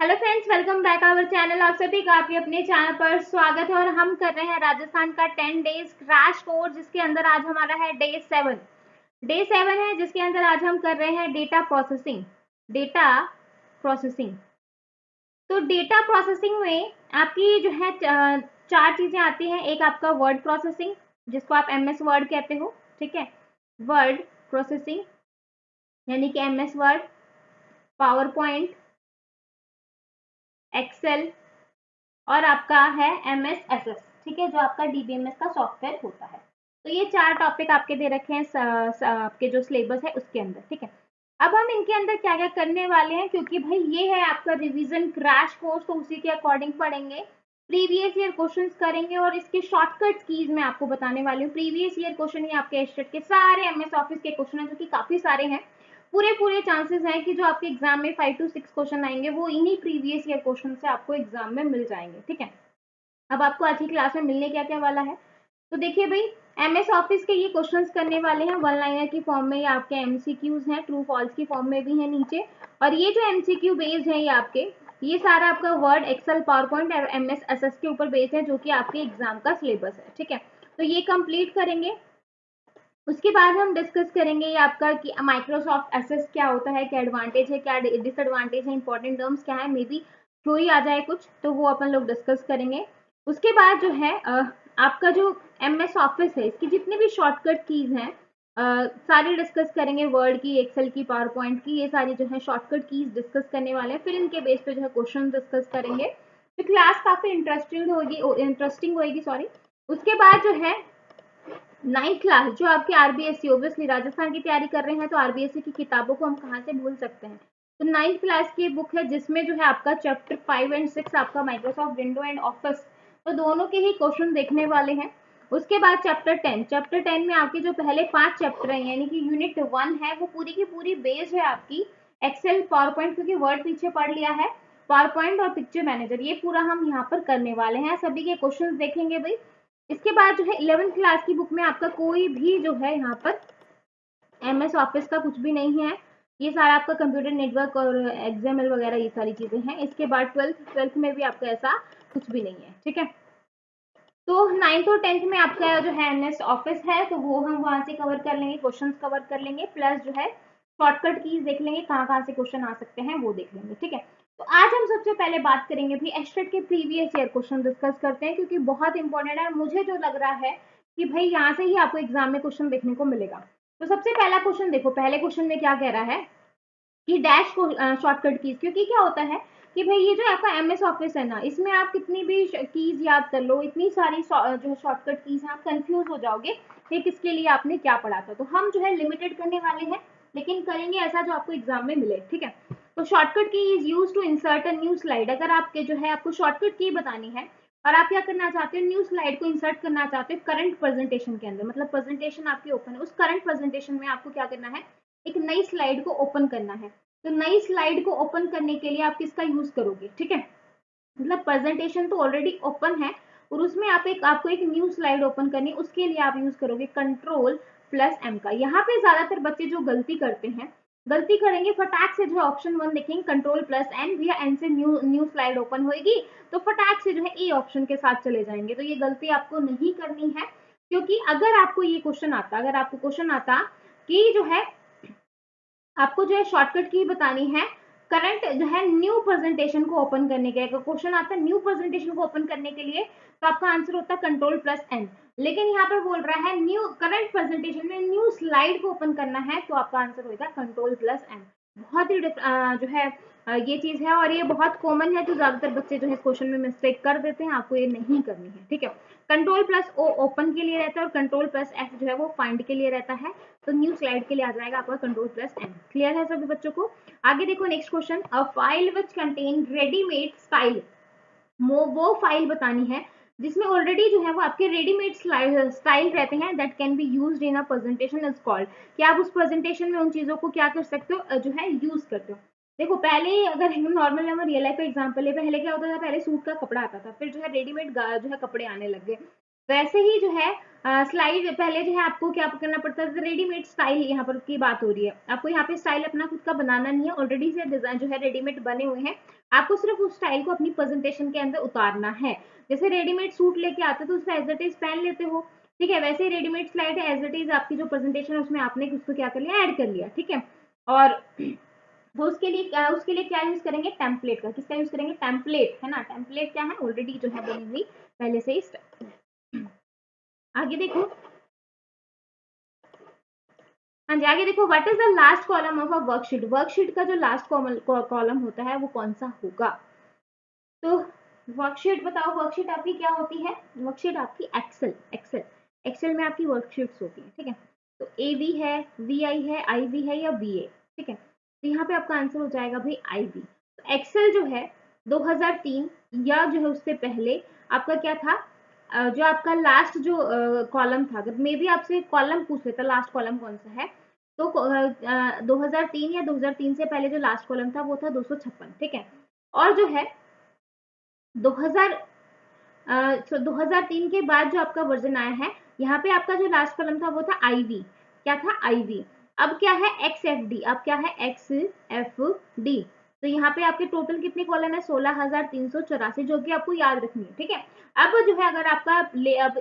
Hello friends, welcome back our channel. आप सभी का आपके अपने चैनल पर स्वागत है और हम कर रहे हैं राजस्थान का 10 डेज क्रैश कोर्स, जिसके अंदर आज हमारा है डे 7 है, जिसके अंदर आज हम कर रहे हैं डेटा प्रोसेसिंग। तो डेटा प्रोसेसिंग में आपकी जो है चार चीजें आती हैं। एक आपका वर्ड प्रोसेसिंग, जिसको आप MS वर्ड कहते हो, ठीक है। वर्ड प्रोसेसिंग यानी कि MS Word, PowerPoint, Excel और आपका है MSSS, ठीक है, जो आपका DBMS का सॉफ्टवेयर होता है। तो ये चार टॉपिक आपके दे रखे हैं आपके जो सिलेबस है उसके अंदर, ठीक है। अब हम इनके अंदर क्या क्या करने वाले हैं, क्योंकि भाई ये है आपका रिवीजन क्रैश कोर्स, तो उसी के अकॉर्डिंग पढ़ेंगे। प्रीवियस ईयर क्वेश्चंस करेंगे और इसके शॉर्टकट कीज मैं आपको बताने वाली हूँ। प्रीवियस ईयर क्वेश्चन ही आपके एस्टेट के सारे MS ऑफिस के क्वेश्चन है, जो कि काफी सारे हैं। पूरे चांसेस हैं कि जो आपके एग्जाम में 5 to 6 क्वेश्चन आएंगे वो इन्हीं प्रीवियस ईयर क्वेश्चन से आपको एग्जाम में मिल जाएंगे, ठीक है। अब आपको आज की क्लास में मिलने क्या क्या वाला है, तो देखिए भाई, MS ऑफिस के ये क्वेश्चंस करने वाले हैं वन लाइनर की फॉर्म में, ये आपके MCQs हैं, ट्रू फॉल्स की फॉर्म में भी है नीचे। और ये जो MCQ बेस्ड है, ये आपके ये सारा आपका वर्ड, एक्सेल, पावर पॉइंट और MSSS के ऊपर बेस्ड है, जो कि आपके एग्जाम का सिलेबस है, ठीक है। तो ये कंप्लीट करेंगे। उसके बाद हम डिस्कस करेंगे ये आपका कि माइक्रोसॉफ्ट एसेस क्या होता है, क्या एडवांटेज है, क्या डिसएडवांटेज है, इंपॉर्टेंट टर्म्स क्या है, मे बी थ्योरी आ जाए कुछ, तो वो अपन लोग डिस्कस करेंगे। उसके बाद जो है आपका जो MS ऑफिस है, इसकी जितनी भी शॉर्टकट कीज हैं सारी डिस्कस करेंगे। वर्ड की, एक्सेल की, पावर पॉइंट की, ये सारी जो है शॉर्टकट कीज डिस्कस करने वाले हैं। फिर इनके बेस पे जो है क्वेश्चन डिस्कस करेंगे। तो क्लास काफी इंटरेस्टिंग होगी, सॉरी। उसके बाद जो है 9th क्लास, जो आपकी RBSC, ओब्वियसली राजस्थान की तैयारी कर रहे हैं तो RBSC की किताबों को हम कहाँ से भूल सकते हैं। तो 9th क्लास की बुक है, जिसमें जो है आपका चैप्टर 5 और 6 आपका माइक्रोसॉफ्ट विंडो एंड ऑफिस, तो दोनों के ही क्वेश्चन देखने वाले हैं। उसके बाद चैप्टर 10 में आपके जो पहले 5 चैप्टर हैं, यानी कि यूनिट 1 है, वो पूरी की पूरी बेस्ड है आपकी एक्सेल, पावर पॉइंट, क्योंकि वर्ड पीछे पढ़ लिया है, पावर पॉइंट और पिक्चर मैनेजर, ये पूरा हम यहाँ पर करने वाले हैं। सभी के क्वेश्चन देखेंगे भाई। इसके बाद जो है 11th क्लास की बुक में आपका कोई भी जो है यहाँ पर MS ऑफिस का कुछ भी नहीं है। ये सारा आपका कंप्यूटर नेटवर्क और XML वगैरह ये सारी चीजें हैं। इसके बाद ट्वेल्थ में भी आपका ऐसा कुछ भी नहीं है, ठीक है। तो 9th और 10th में आपका जो है MS ऑफिस है, तो वो हम वहां से कवर कर लेंगे, क्वेश्चंस कवर कर लेंगे, प्लस जो है शॉर्टकट कीज देख लेंगे, कहाँ कहाँ से क्वेश्चन आ सकते हैं वो देख लेंगे, ठीक है। तो आज हम सबसे पहले बात करेंगे भी एस्टेट के प्रीवियस ईयर क्वेश्चन डिस्कस करते हैं, क्योंकि बहुत इंपॉर्टेंट है। मुझे जो लग रहा है कि भाई यहाँ से ही आपको एग्जाम में क्वेश्चन देखने को मिलेगा। तो सबसे पहला क्वेश्चन देखो, पहले क्वेश्चन में क्या कह रहा है कि डैश को शॉर्टकट कीज, क्योंकि क्या होता है कि भाई ये जो आपका MS ऑफिस है ना, इसमें आप कितनी भी कीज याद कर लो, इतनी सारी जो है शॉर्टकट कीज हैं, आप कंफ्यूज हो जाओगे कि किसके लिए आपने क्या पढ़ा था। तो हम जो है लिमिटेड करने वाले हैं, लेकिन करेंगे ऐसा जो आपको एग्जाम में मिले, ठीक है। तो shortcut key is use to insert a new slide. अगर आपके जो है आपको शॉर्टकट की बतानी है और आप क्या करना चाहते हो, न्यू स्लाइड को इंसर्ट करना चाहते हो करंट प्रेजेंटेशन के अंदर, मतलब प्रेजेंटेशन आपकी ओपन है, उस करंट प्रेजेंटेशन में आपको क्या करना है, एक नई स्लाइड को ओपन करना है। तो नई स्लाइड को ओपन करने के लिए आप किसका यूज करोगे, ठीक है। मतलब प्रेजेंटेशन तो ऑलरेडी ओपन है और उसमें आपको एक न्यू स्लाइड ओपन करनी, उसके लिए आप यूज करोगे Ctrl+M का। यहाँ पे ज्यादातर बच्चे जो गलती करेंगे फटाक से जो है ऑप्शन 1 देखेंगे, Ctrl+N, भैया N से न्यू स्लाइड ओपन होगी, तो फटाक से जो है ए ऑप्शन के साथ चले जाएंगे। तो ये गलती आपको नहीं करनी है, क्योंकि अगर आपको ये क्वेश्चन आता, अगर आपको क्वेश्चन आता कि जो है आपको जो है शॉर्टकट की बतानी है करंट जो है न्यू प्रेजेंटेशन को ओपन करने के लिए, क्वेश्चन आता है न्यू प्रेजेंटेशन को ओपन करने के लिए, तो आपका आंसर होता है Ctrl+N। लेकिन यहाँ पर बोल रहा है न्यू करंट प्रेजेंटेशन में न्यू स्लाइड को ओपन करना है, तो आपका आंसर होगा Ctrl+N। बहुत ही जो है ये चीज है, और ये बहुत कॉमन है, जो ज्यादातर बच्चे जो है क्वेश्चन में मिस्टेक कर देते हैं, आपको ये नहीं करनी है, ठीक है। Ctrl+O ओपन के लिए रहता है और Ctrl+F जो है वो फाइंड के लिए रहता है। तो न्यू स्लाइड के लिए आ जाएगा आपका Ctrl+N। क्लियर है सभी बच्चों को। आगे देखो next question, a file which contain readymade style. वो फाइल बतानी है जिसमें ऑलरेडी जो है वो आपके रेडीमेड स्टाइल रहते हैं, that can be used in a presentation is called, कि आप उस प्रेजेंटेशन में उन चीजों को क्या कर सकते हो, जो है यूज करते हो। देखो पहले अगर नॉर्मल हम रियल लाइफ का एग्जांपल है, पहले क्या होता था, पहले सूट का कपड़ा आता था, फिर जो है रेडीमेड जो है कपड़े आने लग गए। वैसे ही जो है स्लाइड पहले जो है आपको क्या करना पड़ता है, रेडीमेड स्टाइल यहाँ पर की बात हो रही है, आपको यहाँ पे स्टाइल अपना खुद का बनाना नहीं है, ऑलरेडी से डिजाइन जो है रेडीमेड बने हुए हैं, आपको सिर्फ उस स्टाइल को अपनी प्रेजेंटेशन के अंदर उतारना है। जैसे रेडीमेड सूट लेके आते तो उसको एज इट इज पहन लेते हो, ठीक है, वैसे ही रेडीमेड स्लाइड है, एज इट इज आपकी जो प्रेजेंटेशन है उसमें आपने उसको क्या कर लिया, ऐड कर लिया, ठीक है। और वो उसके लिए क्या यूज करेंगे, टेम्पलेट का। किसका यूज करेंगे, टेम्पलेट, है ना। टेम्पलेट क्या है, ऑलरेडी जो है बनी हुई पहले से ही। आगे देखो, हाँ जी, आगे देखो, what is the last column of a worksheet. Worksheet का जो लास्ट कॉलम होता है वो कौन सा होगा। तो वर्कशीट बताओ, वर्कशीट आपकी क्या होती है, वर्कशीट आपकी एक्सेल, एक्सेल में आपकी वर्कशीट्स होती है, ठीक है। तो ए वी है, वी आई है, आई वी है या वी ए, ठीक है। तो यहाँ पे आपका आंसर हो जाएगा भाई आई वी। तो एक्सेल जो है 2003 या जो है उससे पहले आपका क्या था, जो आपका लास्ट जो कॉलम था, अगर मे भी आपसे कॉलम पूछ लेता लास्ट कॉलम कौन सा है, तो 2003 या 2003 से पहले जो लास्ट कॉलम था वो था 256, ठीक है। और जो है 2000 2003 के बाद जो आपका वर्जन आया है, यहाँ पे आपका जो लास्ट कॉलम था वो था आईवी, क्या था, आईवी। अब क्या है, एक्स एफ डी, अब क्या है, एक्स एफ डी। तो यहाँ पे आपके टोटल कितने कॉलम है, 16,384, जो कि आपको याद रखनी है, ठीक है। अब जो है अगर आपका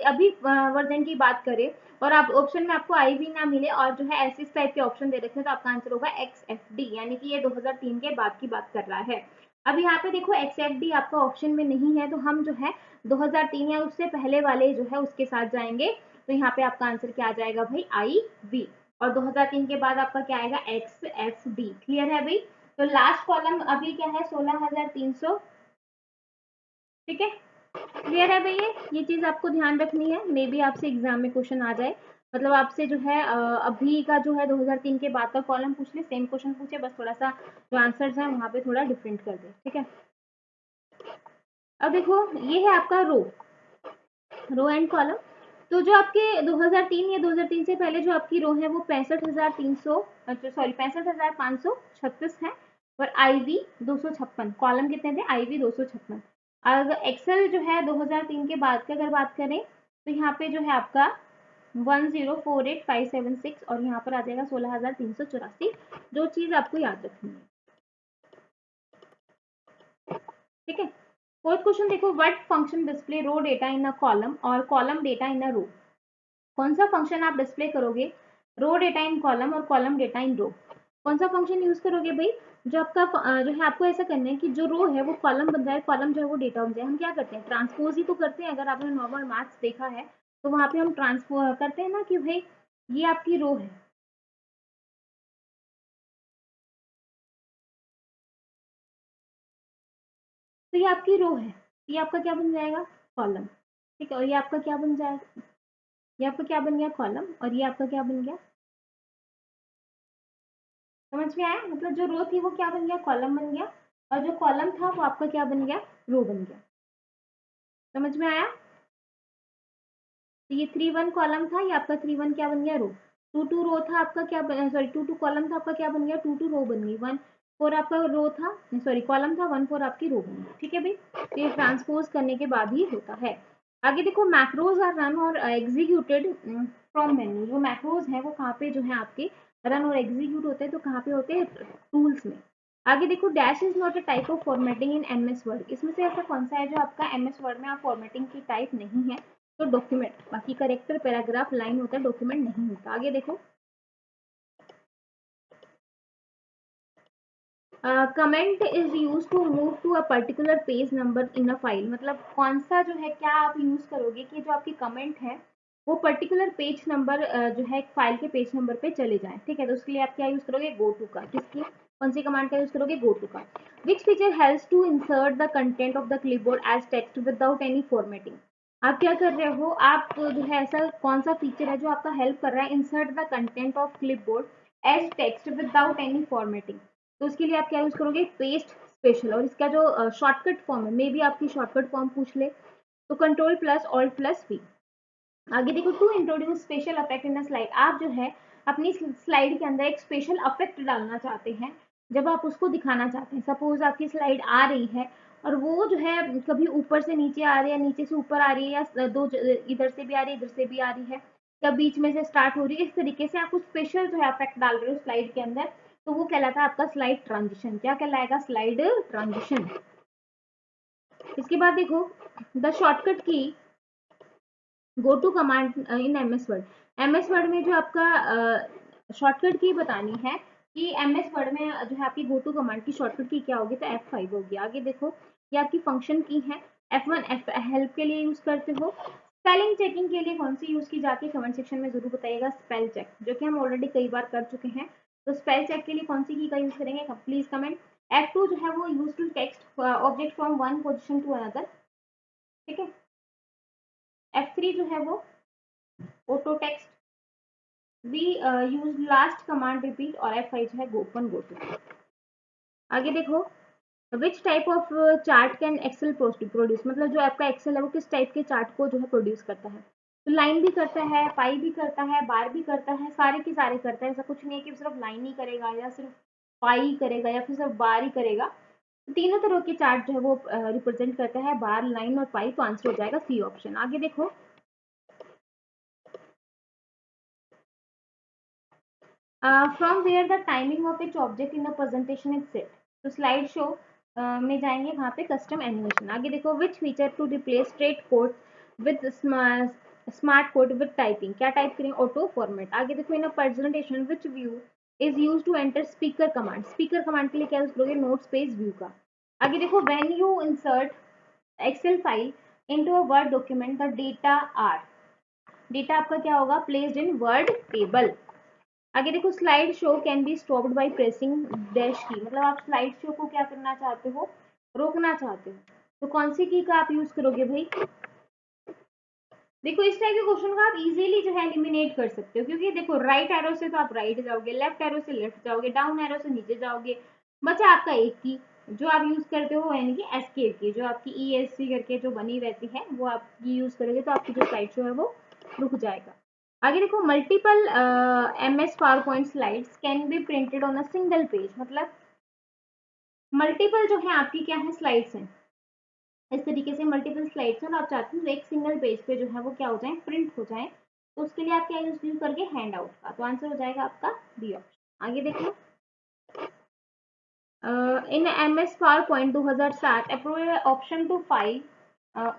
अभी वर्जन की बात करें और आप ऑप्शन में आपको आईवी ना मिले और जो है ऐसे टाइप के ऑप्शन दे रखे हैं, तो आपका आंसर होगा एक्स एफ डी, यानी कि ये 2003 के बाद की बात कर रहा है। अब यहाँ पे देखो एक्स एफ डी आपका ऑप्शन में नहीं है, तो हम जो है 2003 या उससे पहले वाले जो है उसके साथ जाएंगे। तो यहाँ पे आपका आंसर क्या आ जाएगा भाई, आई वी। और 2003 के बाद आपका क्या आएगा, एक्स एफ डी। क्लियर है भाई। तो लास्ट कॉलम अभी क्या है, 16,300, ठीक है। क्लियर है भैया, ये चीज आपको ध्यान रखनी है, मे बी आपसे एग्जाम में क्वेश्चन आ जाए, मतलब आपसे जो है अभी का जो है 2003 के बाद का कॉलम पूछ ले, सेम क्वेश्चन पूछे, बस थोड़ा सा जो आंसर्स है वहां पे थोड़ा डिफरेंट कर दे, ठीक है। अब देखो, ये है आपका रो एंड कॉलम। तो जो आपके 2003 या 2003 से पहले जो आपकी रो है वो 65,300, अच्छा सॉरी 65,536 है। और आईवी 256, कॉलम कितने थे, आईवी 256। अगर एक्सेल जो है 2003 के बाद की अगर बात करें, तो यहाँ पे जो है आपका 1048576 और यहाँ पर आ जाएगा 16,384, जो चीज आपको याद रखनी है, ठीक है। फोर्थ क्वेश्चन देखो, what function display row data in a column और column data in a row. कौन सा फंक्शन आप डिस्प्ले करोगे, रो डेटा इन कॉलम और कॉलम डेटा इन रो, कौन सा फंक्शन यूज करोगे भाई। जो आपका जो है आपको ऐसा करना है कि जो रो है वो कॉलम बन जाए, कॉलम जो है वो डेटा बन जाए। हम क्या करते हैं, ट्रांसपोज ही तो करते हैं, अगर आपने नॉर्मल मैथ्स देखा है तो वहां पे हम ट्रांसपोज करते हैं ना, कि भाई ये आपकी रो है, तो ये आपकी रो है, ये आपका क्या बन जाएगा, कॉलम, ठीक है। और ये आपका क्या बन जाएगा, ये आपका क्या बन गया, कॉलम, और ये आपका क्या बन गया, समझ में आया, मतलब जो रो थी वो क्या बन गया, कॉलम बन गया, और जो कॉलम था वो आपका क्या बन गया, रो बन गया। समझ में आया। तो ये 3 1 कॉलम था, ये आपका 3 1 क्या बन गया, रो। 2 2 रो था आपका, क्या सॉरी 2 2 कॉलम था आपका, क्या बन गया, 2 2 रो बन गई। 1 4 आपका रो था, सॉरी कॉलम था, 1 4 आपकी रो बन गई, ठीक है भाई। तो ये ट्रांसपोज करने के बाद ही होता है। आगे देखो, मैक्रोज आर रन और एग्जीक्यूटेड फ्रॉम मेन्यू। जो मैक्रोज है वो कहाँ पे जो है आपके रन और एग्जीक्यूट होते हैं, तो कहाँ पे होते हैं, टूल्स में। आगे देखो, dash is not a type of formatting in MS word. इसमें से ऐसा कौन सा है जो आपका एमएस वर्ड में आप फॉर्मेटिंग की टाइप नहीं है, तो डॉक्यूमेंट। बाकी करेक्टर, पैराग्राफ, लाइन होता है, डॉक्यूमेंट नहीं होता। आगे देखो, comment is use to move to a particular page number in a file. मतलब कौन सा जो है, क्या आप यूज करोगे कि जो आपकी कमेंट है वो पर्टिकुलर पेज नंबर जो है फाइल के पेज नंबर पे चले जाए, ठीक है। तो उसके लिए आप क्या यूज करोगे, गो टू का। किसकी, कौन सी कमांड का यूज करोगे, गो टू का। Which feature helps to insert the content of the clipboard as text without any formatting. आप क्या कर रहे हो, आप जो है ऐसा कौन सा फीचर है जो आपका हेल्प कर रहा है, insert the content of clipboard as text without any formatting. तो उसके लिए आप क्या यूज करोगे, पेस्ट स्पेशल। और इसका जो शॉर्टकट फॉर्म है, मे बी आपकी शॉर्टकट फॉर्म पूछ ले, तो control plus alt plus V. आगे देखो, to introduce special effect in slide. आप जो है अपनी स्लाइड के अंदर एक स्पेशल अफेक्ट डालना चाहते हैं, जब आप उसको दिखाना चाहते हैं। सपोज आपकी स्लाइड आ रही है और वो जो है कभी ऊपर से नीचे आ रही है, नीचे से ऊपर आ रही है, या दो इधर से भी आ रही है, इधर से भी आ रही है, या बीच में से स्टार्ट हो रही है, इस तरीके से आप कुछ स्पेशल जो है इफेक्ट डाल रहे हो स्लाइड के अंदर, तो वो कहलाता है आपका स्लाइड ट्रांजिशन। क्या कहलाएगा? Slide transition. इसके बाद देखो, the shortcut key go to command in MS Word. MS Word में जो आपका शॉर्टकट की बतानी है कि एमएस वर्ड में जो है आपकी गो टू कमांड की शॉर्टकट की क्या होगी, तो F5 होगी। आगे देखो, ये आपकी फंक्शन की है। F1 हेल्प के लिए यूज करते हो। स्पेलिंग चेकिंग के लिए कौन सी यूज की जाती है, कमेंट सेक्शन में जरूर बताइएगा। स्पेल चेक, जो कि हम ऑलरेडी कई बार कर चुके हैं, तो स्पेल चेक के लिए कौन सी की का यूज करेंगे, प्लीज कमेंट। F2 जो है वो use to text object from one position to another, ठीक है। F3 जो है वो auto text, we use last command repeat, और F5 जो है ओपन गो टू। आगे देखो, which type of chart can Excel produce, मतलब जो आपका एक्सेल है वो किस टाइप के चार्ट को जो है प्रोड्यूस करता है। तो लाइन भी करता है, पाई भी करता है, बार भी करता है, सारे के सारे करता है। ऐसा कुछ नहीं है कि सिर्फ लाइन ही करेगा, या सिर्फ पाई करेगा, या फिर सिर्फ बार ही करेगा। तो तीनों तरह के चार्ट जो है वो रिप्रेजेंट करता है, बार, लाइन और पाई। तो आंसर हो जाएगा सी ऑप्शन। आगे देखो, from where the timing of each object in a presentation is set. तो स्लाइड शो में जाएंगे, वहां पे कस्टम एनिमेशन। आगे देखो, which feature to replace straight code with smart code with typing. क्या टाइप करें? Auto format. आगे देखो, in a presentation which view is use to enter speaker command. Speaker command के लिए क्या यूज करोगे? नोट स्पेस व्यू का। आगे देखो, when you insert Excel file into a word document the data are, data आपका क्या होगा? Placed in Word table. आगे देखो, slide show can be stopped by pressing dash key, मतलब आप स्लाइड शो को क्या करना चाहते हो? रोकना चाहते हो। तो कौन सी की का आप यूज करोगे भाई? देखो, इस टाइप के क्वेश्चन को आप इजीली जो है एलिमिनेट कर सकते हो, क्योंकि देखो राइट एरो से तो आप राइट जाओगे, लेफ्ट एरो से लेफ्ट जाओगे, डाउन एरो से नीचे जाओगे। बचा आपका एक की, जो आप यूज करते हो यानी कि एस्केप की, जो आपकी ESC करके जो बनी रहती है वो आप ये यूज करोगे, तो आपकी जो स्लाइड शो है वो रुक जाएगा। आगे देखो, multiple MS power point slides can be printed on a single page. मतलब मल्टीपल जो है आपकी क्या है? स्लाइड्स हैं। इस तरीके से मल्टीपल स्लाइड्स हैं और आप चाहते हो एक सिंगल पेज पे जो है वो क्या हो जाए? प्रिंट हो जाए। तो उसके लिए आप क्या यूज करके? हैंड आउट का। तो आंसर हो जाएगा आपका बी ऑप्शन। आगे देखो, in MS PowerPoint 2007 approve option to file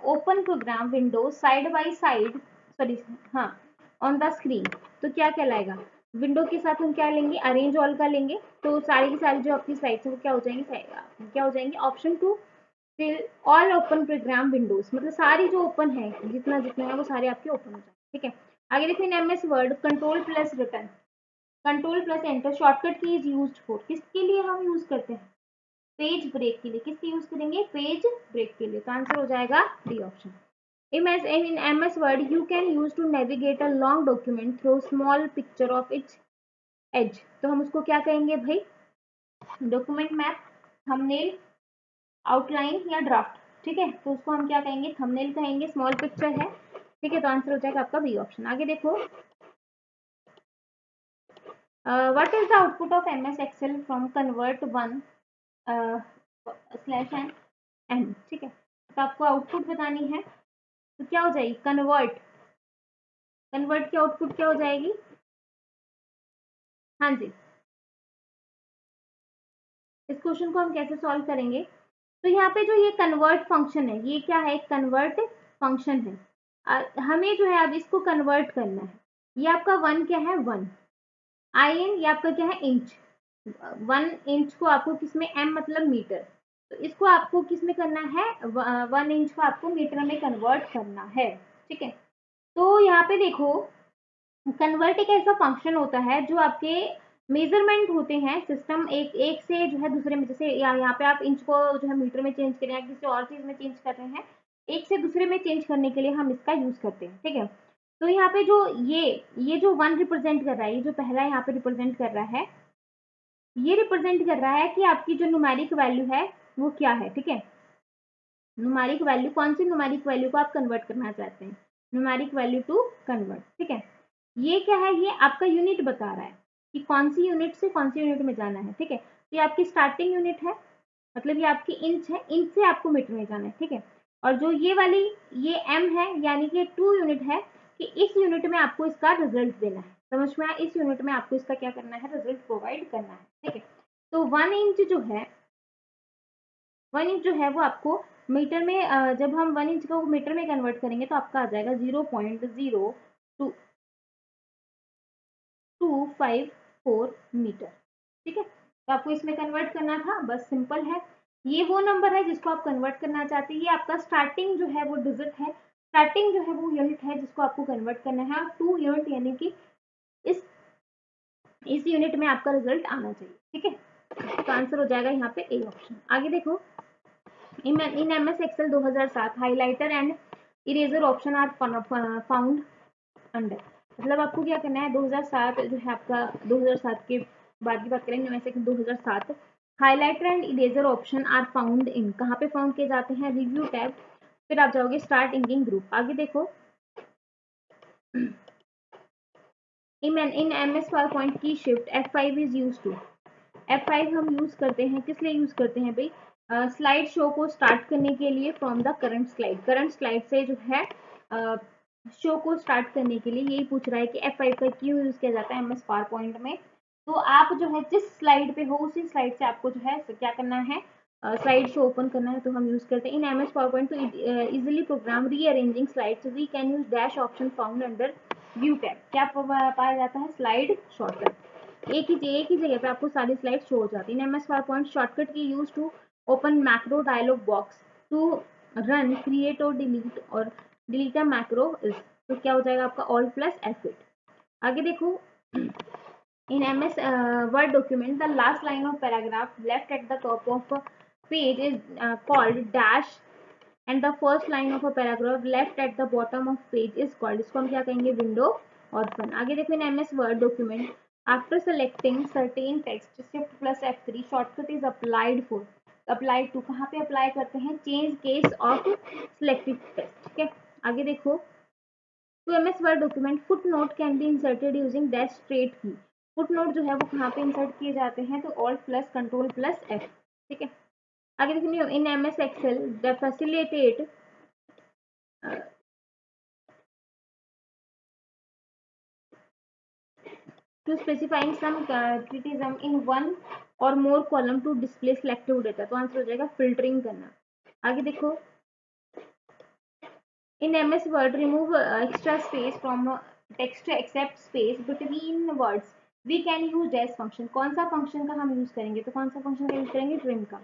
open program window side by side, sorry हाँ, ऑन द स्क्रीन। तो क्या कहलाएगा? विंडो के साथ हम क्या लेंगे? अरेंज ऑल का लेंगे। तो सारी की सारी जो आपकी स्लाइड्स है वो क्या हो जाएंगी? क्या हो जाएंगी? ऑप्शन टू फिर ऑल ओपन प्रोग्राम विंडोज, मतलब सारी जो ओपन है, जितना जितना है वो सारे आपके ओपन हो जाए, ठीक है। आगे देखो, in MS word control plus return, control plus enter shortcut key is used for, किसके लिए हम यूज करते हैं? पेज ब्रेक के लिए। किसके यूज करेंगे? पेज ब्रेक के लिए। तो आंसर हो जाएगा D option. In MS Word, you can use to navigate a long document through small picture of its edge. तो हम उसको क्या कहेंगे भाई? डॉक्यूमेंट मैप, थंबनेल, आउटलाइन या ड्राफ्ट, ठीक है। तो उसको हम क्या कहेंगे? थंबनेल कहेंगे, स्मॉल पिक्चर है, ठीक है। तो आंसर हो जाएगा आपका बी ऑप्शन। आगे देखो, what is the output of MS Excel from convert one slash N, ठीक है। तो आपको आउटपुट बतानी है, तो क्या हो जाएगी? कन्वर्ट, कन्वर्ट की आउटपुट क्या हो जाएगी? हाँ जी, इस क्वेश्चन को हम कैसे सॉल्व करेंगे? तो यहाँ पे जो ये कन्वर्ट फंक्शन है, ये क्या है? कन्वर्ट फंक्शन है। हमें जो है अब इसको कन्वर्ट करना है। ये आपका वन क्या है? वन IN, ये आपका क्या है? इंच। 1 इंच को आपको किसमें? M मतलब मीटर। तो इसको आपको किसमें करना है? 1 इंच को आपको मीटर में कन्वर्ट करना है, ठीक है। तो यहाँ पे देखो, कन्वर्ट एक ऐसा फंक्शन होता है जो आपके मेजरमेंट होते हैं, सिस्टम एक एक से जो है दूसरे में, जैसे यहाँ पे आप इंच को जो है मीटर में चेंज करें या किसी और चीज में चेंज कर रहे हैं, एक से दूसरे में चेंज करने के लिए हम इसका यूज करते हैं, ठीक है। तो यहाँ पे जो ये जो वन रिप्रेजेंट कर रहा है, ये जो पहला यहाँ पे रिप्रेजेंट कर रहा है, ये रिप्रेजेंट कर रहा है कि आपकी जो न्यूमेरिक वैल्यू है वो क्या है, ठीक है। न्यूमेरिक वैल्यू, कौन सी न्यूमेरिक वैल्यू को आप कन्वर्ट करना चाहते हैं? न्यूमेरिक वैल्यू टू कन्वर्ट, ठीक है। ये क्या है? ये आपका यूनिट बता रहा है कि कौन सी यूनिट से कौन सी यूनिट में जाना है, ठीक है। तो ये आपकी स्टार्टिंग यूनिट है, मतलब ये आपकी इंच है, इंच से आपको मीटर में जाना है, ठीक है। और जो ये वाली ये एम है, यानी कि 2 यूनिट है, कि इस यूनिट में आपको इसका रिजल्ट देना है। समझ में आया? इस यूनिट में आपको इसका क्या करना है, रिजल्ट प्रोवाइड करना है, ठीक है। तो 1 इंच जो है, 1 इंच जो है वो आपको मीटर में, जब हम 1 इंच को मीटर में कन्वर्ट करेंगे तो आपका आ जाएगा 0.0254 मीटर, ठीक है। तो आपको इसमें कन्वर्ट करना था, बस सिंपल है। ये वो नंबर है जिसको आप कन्वर्ट करना चाहते हैं। ये आपका स्टार्टिंग जो है वो डिजिट है, स्टार्टिंग जो है वो यूनिट है जिसको आपको कन्वर्ट करना है। 2 यूनिट यानी कि इस यूनिट में आपका रिजल्ट आना चाहिए, ठीक है। तो आंसर हो जाएगा यहाँ पे ए ऑप्शन। आगे देखो, in MS Excel 2007 highlighter and eraser option are found under. मतलब आपको क्या करना है, 2007 जो है आपका, 2007 के बाद की बात करेंगे वैसे कि 2007 highlighter and eraser option are found in, कहाँ पे फाउंड किए जाते हैं, रिव्यू टैब, फिर आप जाओगे स्टार्ट इंकिंग ग्रुप। आगे देखो, in MS PowerPoint key shift F5 is use to. F5 हम यूज करते हैं, किस लिए यूज करते हैं भाई, स्लाइड शो को स्टार्ट करने के लिए from the current slide, current slide से जो है शो को स्टार्ट करने के लिए। यही पूछ रहा है कि F5 का क्यों यूज किया जाता है MS PowerPoint में। तो आप जो है जिस स्लाइड पे हो उसी स्लाइड से आपको जो है क्या करना है, स्लाइड शो ओपन करना है, तो हम यूज करते हैं in MS PowerPoint to easily program rearranging slides we can use dash option found under view tab. क्या पाया जाता है, स्लाइड शॉर्टकट। एक ही जगह पे आपको सारी स्लाइड शो हो जाती है। MS PowerPoint shortcut key use to open macro dialog box to run create और डिलीट अ मैक्रो इज। तो क्या हो जाएगा आपका Alt+F8। आगे देखो, in MS Word document the last line of paragraph left at the top of a page is called dash and the first line of a paragraph left at the bottom of page is called, इसको हम क्या कहेंगे, window orphan. आगे देखो, in MS Word document after selecting certain text shift plus F3 shortcut is applied for, applied to, कहाँ पे apply करते हैं, change case of selected text, ठीक है। आगे देखो, to MS Word document foot note can be inserted using dash straight key. Foot note जो है वो कहाँ पे इंसर्ट किए जाते हैं, तो Alt+Ctrl+F, ठीक है। आगे देखिए, in MS Excel the facilitate to specifying some criticism in one or more column to display selective data. तो आंसर हो जाएगा फिल्टरिंग करना। आगे देखो, in MS Word remove extra space from text except space between words we can use dash function। कौन सा function का हम यूज करेंगे, तो कौन सा फंक्शन का यूज करेंगे, ट्रिम का।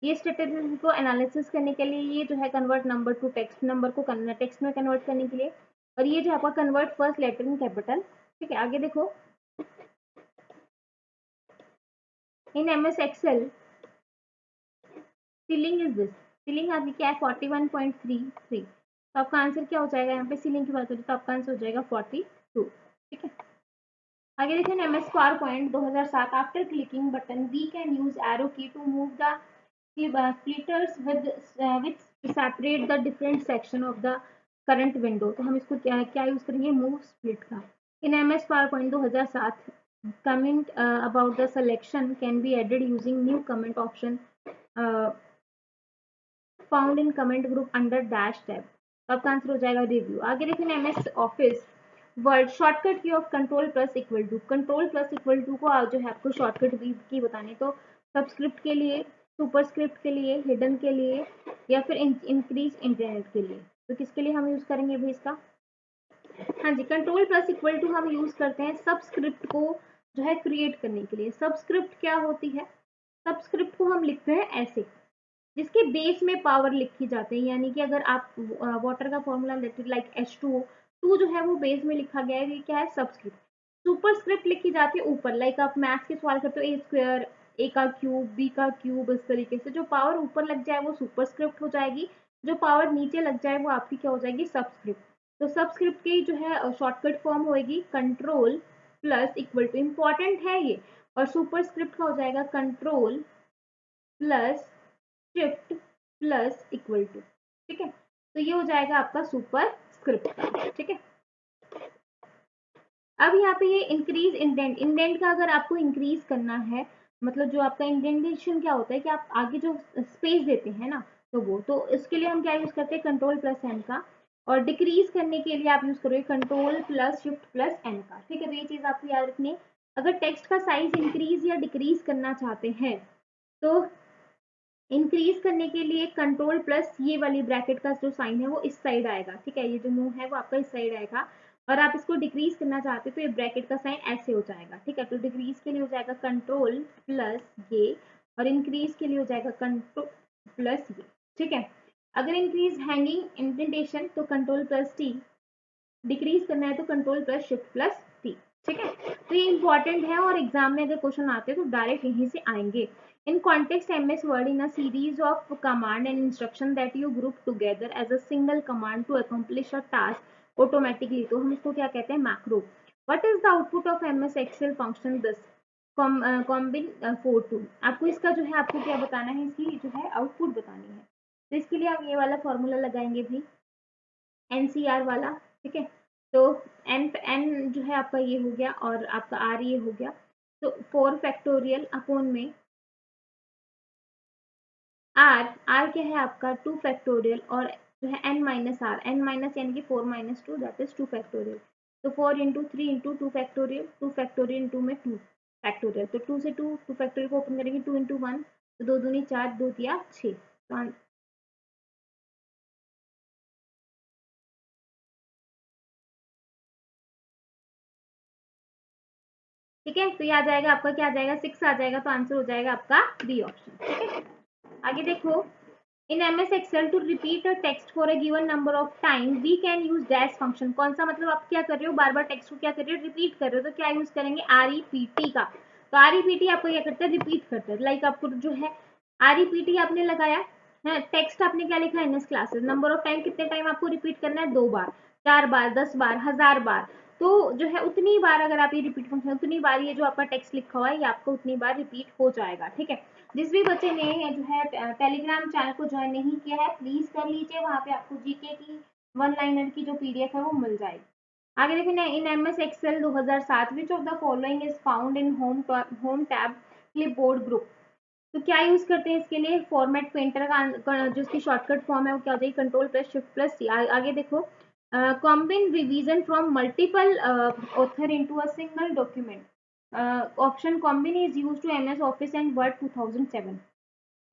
ये स्ट्रेटेजी को एनालिसिस करने के लिए, ये जो है convert number to text, number को टेक्स्ट में कन्वर्ट करने के लिए, और ये जो आपका convert first letter in capital, ठीक है। आगे देखो, in MS Excel ceiling is this, ceiling आपकी क्या है 41.33। तो आपका आंसर क्या हो जाएगा, यहाँ पे सीलिंग की बात करें तो आपका आंसर हो जाएगा 42, ठीक है। आगे देखें, MS PowerPoint 2007 after clicking button we can use arrow key to move the splitters which separate the different section of the current window. तो हम इसको क्या यूज करेंगे, मूव स्प्लिट का। In MS PowerPoint 2007 comment about the selection can be added using new comment option found in comment group under dash tab. तो आपका answer हो जाएगा रिव्यू। आगे देखिए, MS ऑफिस वर्ड शॉर्टकट की ऑफ Ctrl+=, Ctrl+= को जो है आपको शॉर्टकट की बतानी, तो सबस्क्रिप्ट के लिए, सुपरस्क्रिप्ट के लिए, हिडन के लिए, या फिर इंक्रीज इंटरनेट के लिए। तो किसके लिए हम यूज करेंगे भी इसका, हाँ जी, Ctrl+= हम यूज करते हैं सबस्क्रिप्ट को जो है क्रिएट करने के लिए। सबस्क्रिप्ट क्या होती है, सबस्क्रिप्ट को हम लिखते हैं ऐसे, जिसके बेस में पावर लिखी जाती है। यानी कि अगर आप वाटर का फॉर्मूला लेते लाइक H2O, 2 जो है वो बेस में लिखा गया है, ये क्या है, सबस्क्रिप्ट। सुपरस्क्रिप्ट लिखी जाती है ऊपर, लाइक आप मैथ्स के सवाल करते हो A², A का क्यूब, B का क्यूब, इस तरीके से जो पावर ऊपर लग जाए वो सुपरस्क्रिप्ट हो जाएगी, जो पावर नीचे लग जाए वो आपकी क्या हो जाएगी, सबस्क्रिप्ट। तो सबस्क्रिप्ट की जो है शॉर्टकट फॉर्म होगी Ctrl+= इंपॉर्टेंट है ये, और सुपरस्क्रिप्ट का हो जाएगा Ctrl+Shift+=, ठीक है। तो ये हो जाएगा आपका सुपर स्क्रिप्ट का, ठीक है। अब यहाँ पे ये इंक्रीज इंडेंट, इंडेंट का अगर आपको इंक्रीज करना है मतलब जो आपका इंडेंटेशन क्या होता है कि आप आगे जो स्पेस देते हैं ना, तो वो, तो इसके लिए हम क्या यूज करते हैं, कंट्रोल प्लस एन का। और डिक्रीज करने के लिए आप यूज करोगे control plus shift plus N का। ठीक है, तो ये चीज आपको याद रखनी है। अगर टेक्स्ट का साइज इंक्रीज या डिक्रीज करना चाहते हैं तो इंक्रीज करने के लिए कंट्रोल प्लस ये वाली ब्रैकेट का जो साइन है वो इस साइड आएगा। ठीक है, ये जो मुंह है वो आपका इस साइड आएगा। और आप इसको डिक्रीज करना चाहते हो तो ये ब्रैकेट का साइन ऐसे हो जाएगा। ठीक है, तो डिक्रीज के लिए हो जाएगा कंट्रोल प्लस ये, और इंक्रीज के लिए हो जाएगा कंट्रोल प्लस ये। ठीक है, अगर इंक्रीज हैंगिंग इंडेंटेशन तो कंट्रोल प्लस टी, डिक्रीज करना है तो control plus shift plus T. ठीक है, तो ये इंपॉर्टेंट है और एग्जाम में अगर क्वेश्चन आते हैं तो डायरेक्ट यहीं से आएंगे। In context MS Word in a series of command and instruction that you group together as a single command to accomplish a task automatically, तो हम इसको क्या कहते हैं, macro. What is the output of MS Excel function this combin 4 आपको इसका जो है आपको क्या बताना है, इसकी जो है आउटपुट बतानी है। तो इसके लिए आप ये वाला फॉर्मूला लगाएंगे भी, एनसीआर वाला। ठीक है, तो एन जो है आपका ये हो गया और आपका आर ये हो गया। तो 4 फैक्टोरियल अपॉन में आर क्या है आपका 2 फैक्टोरियल, और जो है N minus R, N minus यानी कि 4 माइनस 2 दैट इज 2 फैक्टोरियल। तो 4 into 3 into 2 factorial, 2 factorial into में 2 फैक्टोरियल, तो 2 से 2 फैक्टोरियल को ओपन करेंगे, 2 इंटू 1, तो 2 दूनी 4, 2 दिया 6। तो ठीक है, तो ये आ जाएगा आपका, क्या आ जाएगा, 6 आ जाएगा, तो आंसर हो जाएगा आपका बी ऑप्शन। ठीक है, आगे देखो, in MS Excel to repeat a text for a given number of time we can use dash function. कौन सा, मतलब आप क्या कर रहे हो, बार बार टेक्स्ट को क्या कर रहे हो, रिपीट कर रहे हो, तो क्या यूज करेंगे, आरईपीटी का। तो आरईपीटी आपको क्या करता है, रिपीट करता है। लाइक आपको जो है आरईपीटी आपने लगाया है, टेक्स्ट आपने क्या लिखा है, NS classes, number of time कितने टाइम आपको रिपीट करना है, 2 बार, 4 बार, 10 बार, 1000 बार। तो जो है उतनी बार अगर आप ये रिपीट फंक्शन, उतनी बार ये जो आपका टेक्स्ट लिखा हुआ है ये आपको उतनी बार रिपीट हो जाएगा। ठीक है, जिस भी बच्चे ने जो है टेलीग्राम चैनल को ज्वाइन नहीं किया है प्लीज कर लीजिए, वहां पे आपको जीके की 1 लाइनर की जो पीडीएफ है वो मिल जाएगी। आगे देखिए, in MS Excel 2007 which of the following is found in home tab clipboard group. तो क्या यूज करते हैं इसके लिए, फॉर्मेट पेंटर का जो इसकी शॉर्टकट फॉर्म है वो क्या हो जाएगी, control plus shift plus C. आगे देखो, combine revision from multiple author into a single document. Option combine is use to MS Office and Word 2007।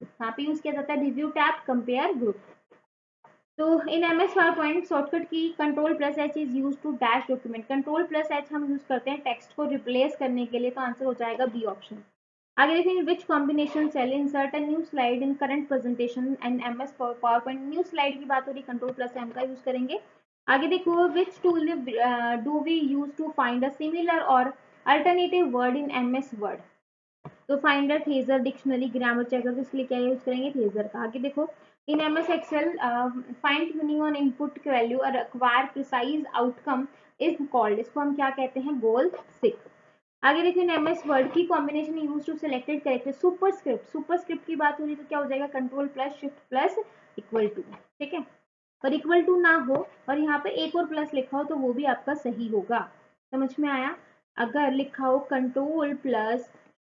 यहाँ पे यूज किया जाता है रिव्यू टैब, कंपेयर ग्रुप। तो in MS PowerPoint shortcut key control plus H is use to dash document. Control plus H हम use करते हैं text को रिप्लेस करने के लिए, तो आंसर हो जाएगा बी ऑप्शन। आगे देखेंगे, which combination cell insert a new slide in current presentation and MS PowerPoint. New slide की बात हो रही, कंट्रोल प्लस एम का यूज करेंगे। आगे देखो, which tool do we use to find a similar or alternative word in MS Word. तो finder, thesaurus, dictionary, grammar checker, तो इसलिए क्या यूज करेंगे, थेजर का। आगे देखो, in MS Excel fine tuning on input value और acquire precise outcome is called, इसको हम क्या कहते हैं, गोल सिक। आगे देखिए, in MS Word key combination use to selected character, superscript. Superscript की बात हो रही तो क्या हो जाएगा, control plus shift plus equal to. ठीक है, पर इक्वल टू ना हो और यहाँ पे एक और प्लस लिखा हो तो वो भी आपका सही होगा। समझ में आया, अगर लिखा हो control plus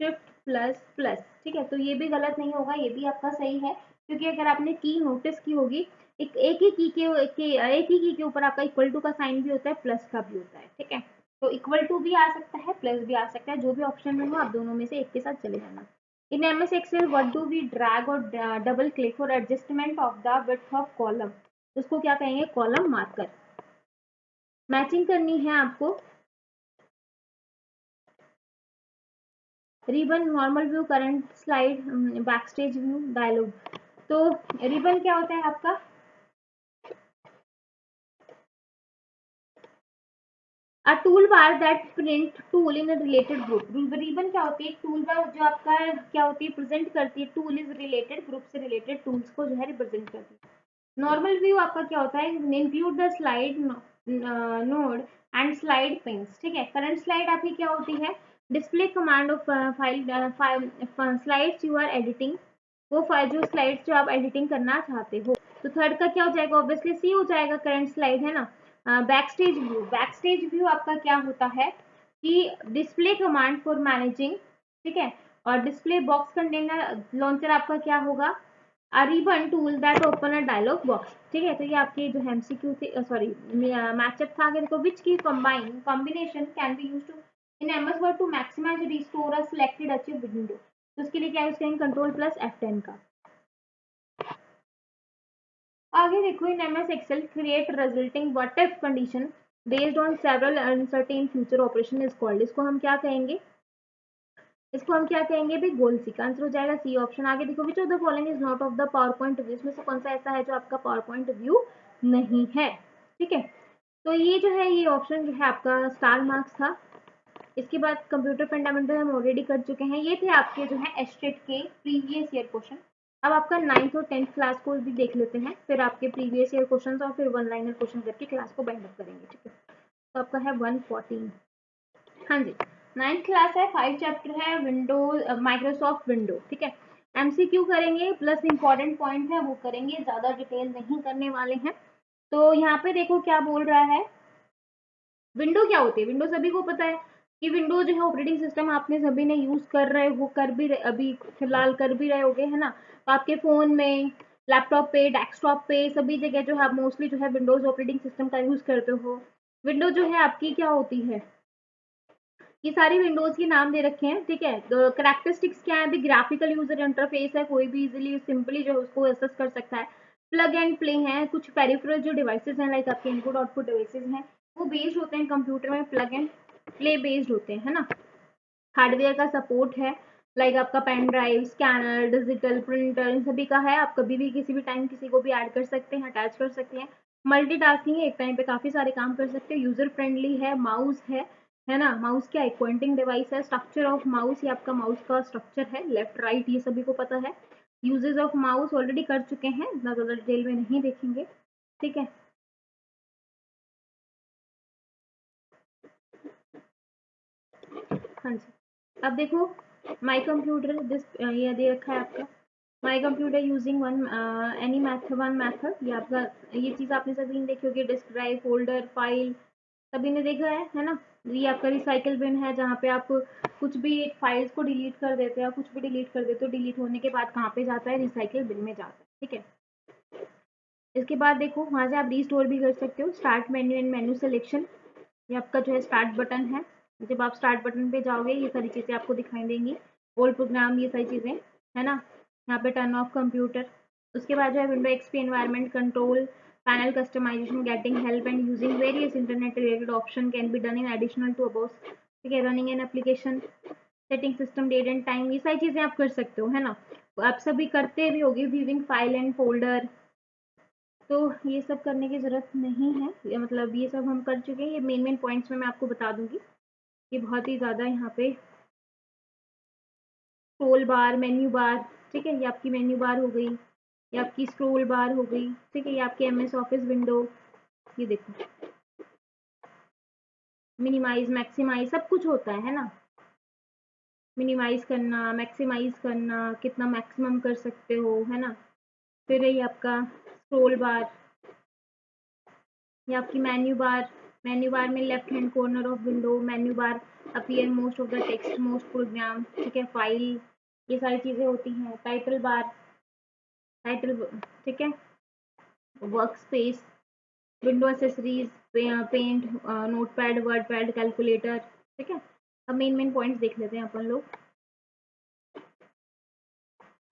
shift plus plus, ठीक है, तो ये भी गलत नहीं होगा, ये भी आपका सही है। क्योंकि अगर आपने की नोटिस की होगी, एक ही की के ऊपर आपका इक्वल टू का साइन भी होता है, प्लस का भी होता है। ठीक है, तो इक्वल टू भी आ सकता है, प्लस भी आ सकता है, जो भी ऑप्शन में हो आप दोनों में से एक के साथ चले जाना। In MS Excel what do we drag or double click for adjustment of the width of column, उसको क्या कहेंगे, कॉलम मार्कर। मैचिंग करनी है आपको, ribbon, normal view, current slide, backstage view, dialog. तो रिबन क्या होता है आपका, a tool bar that print tool in related group. Ribbon क्या होती है, एक टूल बार जो आपका क्या होती है, प्रेजेंट करती है, टूल इज रिलेटेड, ग्रुप से रिलेटेड टूल्स को जो है रिप्रेजेंट करती है। नॉर्मल व्यू आपका क्या होता है, include the slide node and slide pins. ठीक है, करंट स्लाइड आपकी क्या होती है, display command of file slides you are editing, वो फाइल जो स्लाइड्स जो आप एडिटिंग करना चाहते हो। तो थर्ड का क्या हो जाएगा, ऑब्वियसली सी हो जाएगा, करंट स्लाइड है ना। बैकस्टेज व्यू, बैकस्टेज व्यू आपका क्या होता है कि डिस्प्ले कमांड फॉर मैनेजिंग, ठीक है, और डिस्प्ले बॉक्स कंटेनर लॉन्चर आपका क्या होगा, a ribbon tool that open a dialog box. ठीक है, तो ये आपके जो एमसीक्यू थे, सॉरी मैचअप था कि देखो which key combination can be used to in MS Word to maximize restore a selected achieve window. तो उसके लिए क्या यूज करेंगे, कंट्रोल प्लस F10 का। आगे देखो, in MS Excel create resulting what if condition based on several uncertain future operation is called. इसको हम क्या कहेंगे, इसको हम क्या कहेंगे भाई, गोल सी का आंसर हो जाएगा सी ऑप्शन। आगे देखो, which of the following is not of the power point view, इसमें से कौन सा ऐसा है जो आपका पावर पॉइंट व्यू नहीं है। ठीक है, तो ये जो है, ये ऑप्शन जो है आपका स्टार मार्क्स था। इसके बाद कंप्यूटर फंडामेंटल हम ऑलरेडी कर चुके हैं। ये थे आपके जो है एस्टेट के प्रीवियस ईयर क्वेश्चन। अब आपका 9th और 10th क्लास को भी देख लेते हैं, फिर आपके प्रीवियस ईयर क्वेश्चन और फिर वन लाइनर क्वेश्चन करके क्लास को बाइंड अप करेंगे। ठीक है, तो आपका है 114। हाँ जी, 9th क्लास है, 5 चैप्टर है विंडोज माइक्रोसॉफ्ट विंडो। ठीक है, एमसीक्यू करेंगे प्लस इंपॉर्टेंट पॉइंट है वो करेंगे, ज्यादा डिटेल नहीं करने वाले हैं। तो यहाँ पे देखो क्या बोल रहा है, विंडो क्या होती है। विंडो सभी को पता है कि विंडो जो है ऑपरेटिंग सिस्टम आपने सभी ने यूज कर रहे हो, कर भी रहे, अभी फिलहाल कर भी रहे होगे, है ना। तो आपके फोन में, लैपटॉप पे, डेस्कटॉप पे, सभी जगह जो है मोस्टली जो है विंडोज ऑपरेटिंग सिस्टम का यूज करते हो। विंडो जो है आपकी क्या होती है, ये सारी विंडोज के नाम दे रखे हैं। ठीक है, तो कैरेक्टरिस्टिक्स क्या है, ग्राफिकल यूजर इंटरफेस है, कोई भी इजीली सिंपली जो है उसको एक्सेस कर सकता है। प्लग एंड प्ले है, कुछ पेरिफेरल जो डिवाइसेस हैं लाइक आपके इनपुट आउटपुट डिवाइसेस हैं वो बेस्ड होते हैं कंप्यूटर में, प्लग एंड प्ले बेस्ड होते हैं, है ना। हार्डवेयर का सपोर्ट है, लाइक आपका pen drive, scanner, digital printer, इन सभी का है। आप कभी भी किसी भी टाइम किसी को भी ऐड कर सकते हैं, अटैच कर सकते हैं। मल्टीटास्किंग है, एक टाइम पे काफी सारे काम कर सकते हैं। यूजर फ्रेंडली है, माउस है ना। माउस क्या है, पॉइंटिंग डिवाइस है। स्ट्रक्चर ऑफ माउस, ये आपका माउस का स्ट्रक्चर है, लेफ्ट राइट, ये सभी को पता है। यूजेस ऑफ माउस ऑलरेडी कर चुके हैं, इतना ज्यादा डिटेल में नहीं देखेंगे। ठीक है, हाँ जी। अब देखो, माई कंप्यूटर दिस ये दे रखा है आपका, my computer using one any method, one method. ये आपका, ये चीज आपने सभी ने देखी होगी, डिस्क ड्राइव, फोल्डर, फाइल, सभी ने देखा है ना। ये आपका रिसाइकल बिन है, जहाँ पे आप कुछ भी फाइल्स को डिलीट कर देते हो, कुछ भी डिलीट कर देते हो, डिलीट होने के बाद कहाँ पे जाता है, रिसाइकल बिन में जाता है। ठीक है, इसके बाद देखो, वहां से आप रीस्टोर भी कर सकते हो। Start menu and menu selection, ये आपका जो है स्टार्ट बटन है। जब आप स्टार्ट बटन पे जाओगे ये सारी चीजें आपको दिखाई देंगी, ओल्ड प्रोग्राम, ये सारी चीजें, है ना। यहाँ पे टर्न ऑफ कंप्यूटर। उसके बाद जो है window XP environment control panel customization, getting help and using various internet related option can be done in additional to above. ठीक है, running an application, setting system date and time, ये सारी चीजें आप कर सकते हो, है ना। तो आप सभी करते भी होगी, व्यूइंग फाइल एंड फोल्डर, तो ये सब करने की ज़रूरत नहीं है। ये मतलब ये सब हम कर चुके हैं। ये मेन मेन पॉइंट्स में मैं आपको बता दूंगी। ये बहुत ही ज़्यादा यहाँ पे स्क्रोल बार, मेन्यू बार, ठीक है, ये आपकी मेन्यू बार हो गई, ये आपकी स्क्रोल बार हो गई। ठीक है, ये आपकी एमएस ऑफिस विंडो, ये देखो मिनिमाइज, मैक्सिमाइज, सब कुछ होता है ना। मिनिमाइज करना, मैक्सिमाइज करना, कितना मैक्सिमम कर सकते हो, है ना। फिर ये आपका स्क्रोल बार, ये आपकी मेन्यू बार। मेन्यू बार में left hand corner of window, menu bar appear most of the text, most program, ठीक है, फाइल, ये सारी चीजें होती हैं। टाइटल बार, टाइटल, ठीक है, work space, window accessories, paint, notepad, WordPad, calculator. ठीक है, अब मेन मेन पॉइंट्स देख लेते हैं अपन लोग।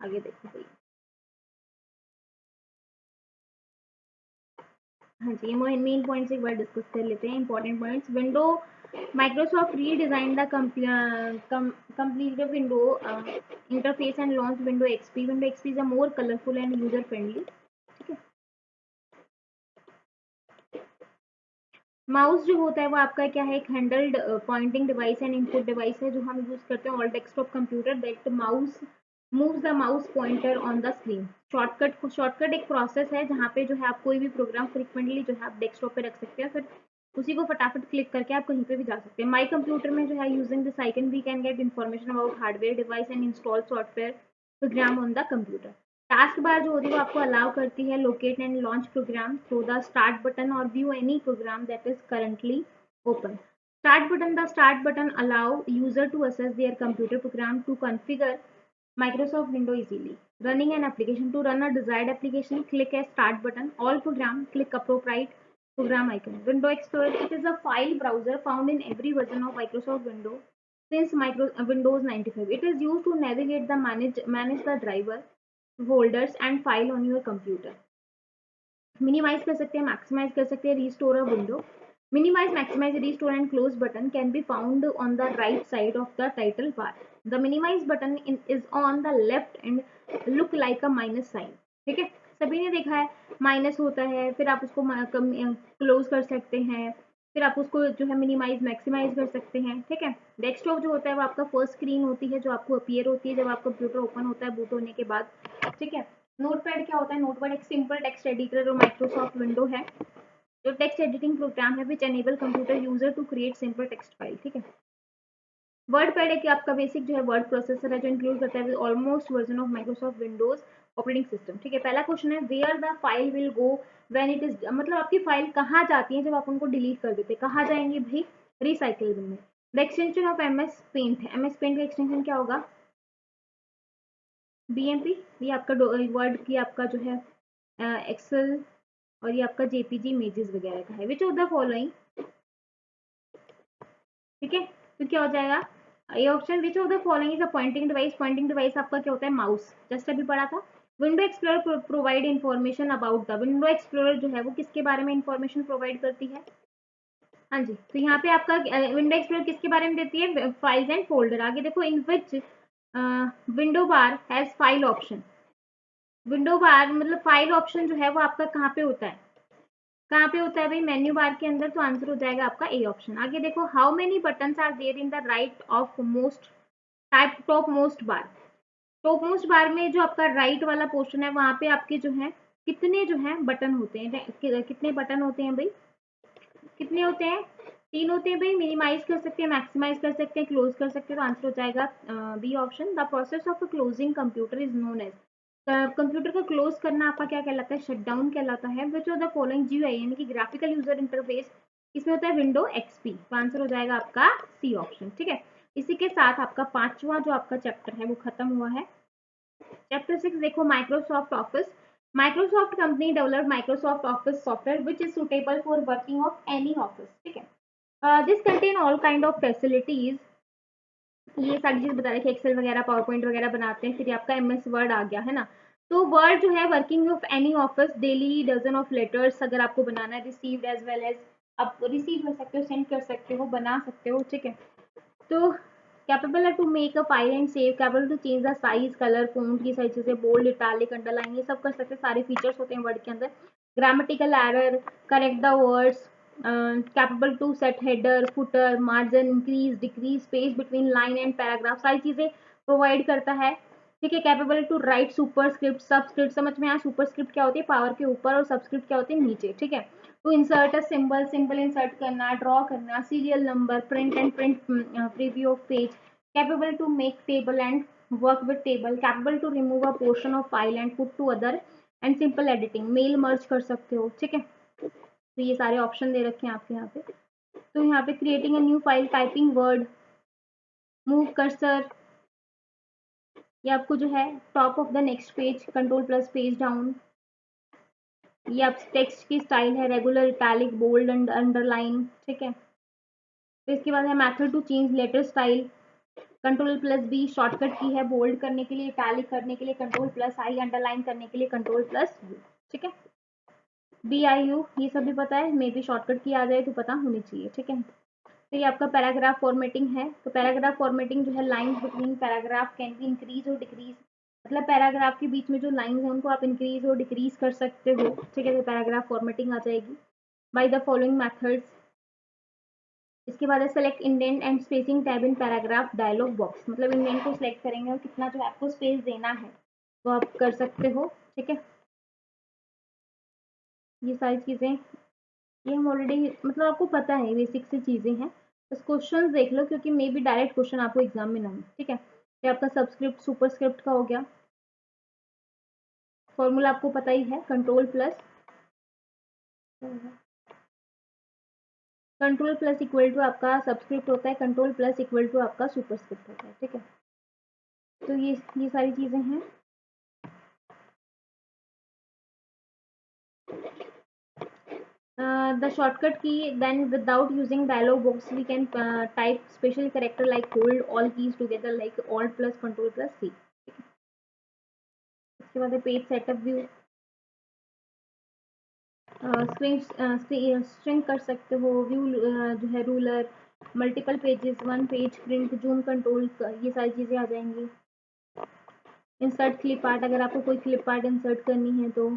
आगे देखो भाई, हाँ जी, ये मेन पॉइंट्स एक बार डिस्कस कर लेते हैं, important points. Window Microsoft redesign the complete window interface and launch window XP. Window XP is a more colourful and user friendly. ठीक है, माउस जो होता है वो आपका क्या है, एक handled pointing device and input device है जो हम यूज करते हैं all desktop computer. That mouse moves the mouse pointer on the screen. Shortcut एक प्रोसेस है जहाँ पे जो है आप कोई भी प्रोग्राम फ्रिक्वेंटली जो है आप डेस्कटॉप पे रख सकते हैं, फिर उसी को फटाफट क्लिक करके आप कहीं पे भी जा सकते हैं। माई कंप्यूटर में जो है using this icon we can get information about hardware device and install software program on the computer. Task bar जो होती है वो आपको अलाउ करती है locate and launch program through the start button or view any program that is currently open. Start button. The start button allow user to access their computer program to configure Microsoft Windows easily. Running an application. To run a desired application, click a start button. All program, click appropriate program icon. Window Explorer. It is a file browser found in every version of Microsoft Windows since Windows 95. It is used to navigate the manage the driver, folders and file on your computer. Minimize कर सकते हैं, maximize कर सकते हैं, restore a window. Minimize, maximize, restore and close button can be found on the right side of the title bar. The minimize button is on the left and look like a minus sign. ठीक है, सभी ने देखा है minus होता है, फिर आप उसको क्लोज कर सकते हैं, फिर आप उसको जो है मिनिमाइज मैक्सिमाइज कर सकते हैं. ठीक है, डेस्कटॉप जो होता है वो आपका फर्स्ट स्क्रीन होती है जो आपको अपीयर होती है जब आपका कंप्यूटर ओपन होता है बूट होने के बाद. ठीक है, नोटपैड क्या होता है? नोटपैड एक सिंपल टेक्स्ट एडिटर और माइक्रोसॉफ्ट विंडो है जो टेक्स्ट एडिटिंग प्रोग्राम है which enable computer user to create simple text file. ठीक है, वर्ड पैड एक आपका बेसिक जो है वर्ड प्रोसेसर है जो इंक्लूड करता है almost version of Microsoft Windows operating system. ठीक है, पहला क्वेश्चन है where the file will go when it is, मतलब आपकी फाइल कहाँ जाती है जब आप उनको डिलीट कर देते हैं, कहाँ जाएंगे भाई? रिसाइकल बिन में. The extension of MS Paint है, एमएस पेंट का एक्सटेंशन क्या होगा? बीएमपी. ये आपका वर्ड की आपका जो है एक्सेल और ये आपका जेपीजी इमेजेस वगैरह का है. Which of the following. ठीक है, तो क्या हो जाएगा ये option. Which of the following is a pointing device. Pointing device आपका क्या होता है? माउस. जस्ट अभी पढ़ा था. Window explorer provide information about the. Window explorer जो है वो किसके बारे में इन्फॉर्मेशन प्रोवाइड करती है? हाँ जी, तो यहाँ पे आपका विंडो एक्सप्लोरर किसके बारे में देती है? Files and folder. आगे देखो in which window bar has file option. Window bar मतलब फाइल ऑप्शन जो है वो आपका कहाँ पे होता है? कहाँ पे होता है भाई? मेन्यू बार के अंदर. तो आंसर हो जाएगा आपका ए ऑप्शन. आगे देखो how many buttons are there in the right of most type top most bar. Top most bar में जो आपका राइट वाला पोर्शन है वहां पे आपके जो है कितने जो है बटन होते हैं? कितने बटन होते हैं भाई? कितने होते हैं? 3 होते हैं भाई. मिनिमाइज कर सकते हैं, मैक्सिमाइज कर सकते हैं, क्लोज कर सकते हैं. तो आंसर हो जाएगा B option. The process of closing computer is known as. Computer को क्लोज करना आपका क्या कहलाता है? शटडाउन कहलाता है. Which of the following GUI यानी कि ग्राफिकल यूजर इंटरफेस इसमें होता है? Window XP. तो आंसर हो जाएगा आपका सी ऑप्शन. ठीक है, इसी के साथ आपका 5वां जो आपका चैप्टर है वो खत्म हुआ है. चैप्टर 6 देखो Microsoft office. Microsoft company develop Microsoft office software which is suitable for working of any office. ठीक है, this contain all kind of facilities. ये सारी चीज बता रहे थे, एक्सेल वगैरह पावर पॉइंट वगैरह बनाते हैं. फिर आपका एमएस वर्ड आ गया है ना. तो वर्ड जो है working of any office daily dozen of letters अगर आपको बनाना है. रिसीव्ड एज वेल एज आप रिसीव कर सकते हो, सेंड कर सकते हो, बना सकते हो. ठीक है, तो कैपेबल है to make a file and save, capable to change the size colour font की सारी चीजें, बोल्ड इटालिक अंडरलाइन ये सब कर सकते हैं. सारे फीचर्स होते हैं वर्ड के अंदर. Grammatical error, correct the words, capable to set header footer margin increase decrease space between line and paragraph सारी चीजें प्रोवाइड करता है. ठीक है, capable to write superscript subscript. समझ में आया सुपरस्क्रिप्ट क्या होती है? पावर के ऊपर और सबस्क्रिप्ट क्या होती है? नीचे. ठीक है, to insert a symbol, symbol insert करना, ड्रॉ करना, serial number, print and print preview of page, capable to make table and work with table, capable to remove a portion of file and put to other and simple editing, mail merge कर सकते हो. ठीक है, तो ये सारे option दे रखे हैं आपके यहाँ पे. तो यहाँ पे creating a new file, typing word, move cursor, ये आपको जो है top of the next page, control plus page down. ये आप टेक्स्ट की स्टाइल है regular, italic, bold and underline. ठीक है, तो इसके बाद है method to change letter style, control plus B shortcut key है बोल्ड करने के लिए, इटैलिक करने के लिए, कंट्रोल प्लस आई अंडरलाइन करने के लिए, कंट्रोल प्लस यू. ठीक है, बी आई यू ये सब भी पता है, मे बी शॉर्टकट की आ जाए तो पता होनी चाहिए. ठीक है, तो ये आपका पैराग्राफ फॉर्मेटिंग है. तो पैराग्राफ फॉर्मेटिंग जो है lines between paragraph can be increase or decrease, मतलब पैराग्राफ के बीच में जो लाइंस हैं उनको आप इंक्रीज और डिक्रीज कर सकते हो. ठीक है, तो पैराग्राफ फॉर्मेटिंग आ जाएगी बाय द फॉलोइंग मेथड्स. इसके बाद है select indent and spacing tab in paragraph dialog box, मतलब इंडेंट को सिलेक्ट करेंगे और कितना जो आपको स्पेस देना है वो आप कर सकते हो. ठीक है, ये सारी चीज़ें ये हम ऑलरेडी मतलब आपको पता है बेसिक सी चीज़ें हैं. बस क्वेश्चन देख लो क्योंकि मे बी डायरेक्ट क्वेश्चन आपको एग्जाम में ना हो. ठीक है, ये आपका सबस्क्रिप्ट सुपरस्क्रिप्ट का हो गया. फॉर्मूला आपको पता ही है, control plus control plus equal to आपका सबस्क्रिप्ट होता है, कंट्रोल प्लस इक्वल टू आपका सुपरस्क्रिप्ट होता है, ठीक है। तो ये सारी चीज़ें हैं। The shortcut key, then without using dialog box we can type special character like hold all keys together like alt plus control plus C। इसके बाद पेज सेटअप व्यू, स्ट्रिंग कर सकते हो, व्यू जो है ruler, multiple pages, one page, print, zoom control, ये सारी चीज़ें आ जाएंगी। इंसर्ट क्लिप आर्ट, अगर आपको कोई क्लिप आर्ट इंसर्ट करनी है तो,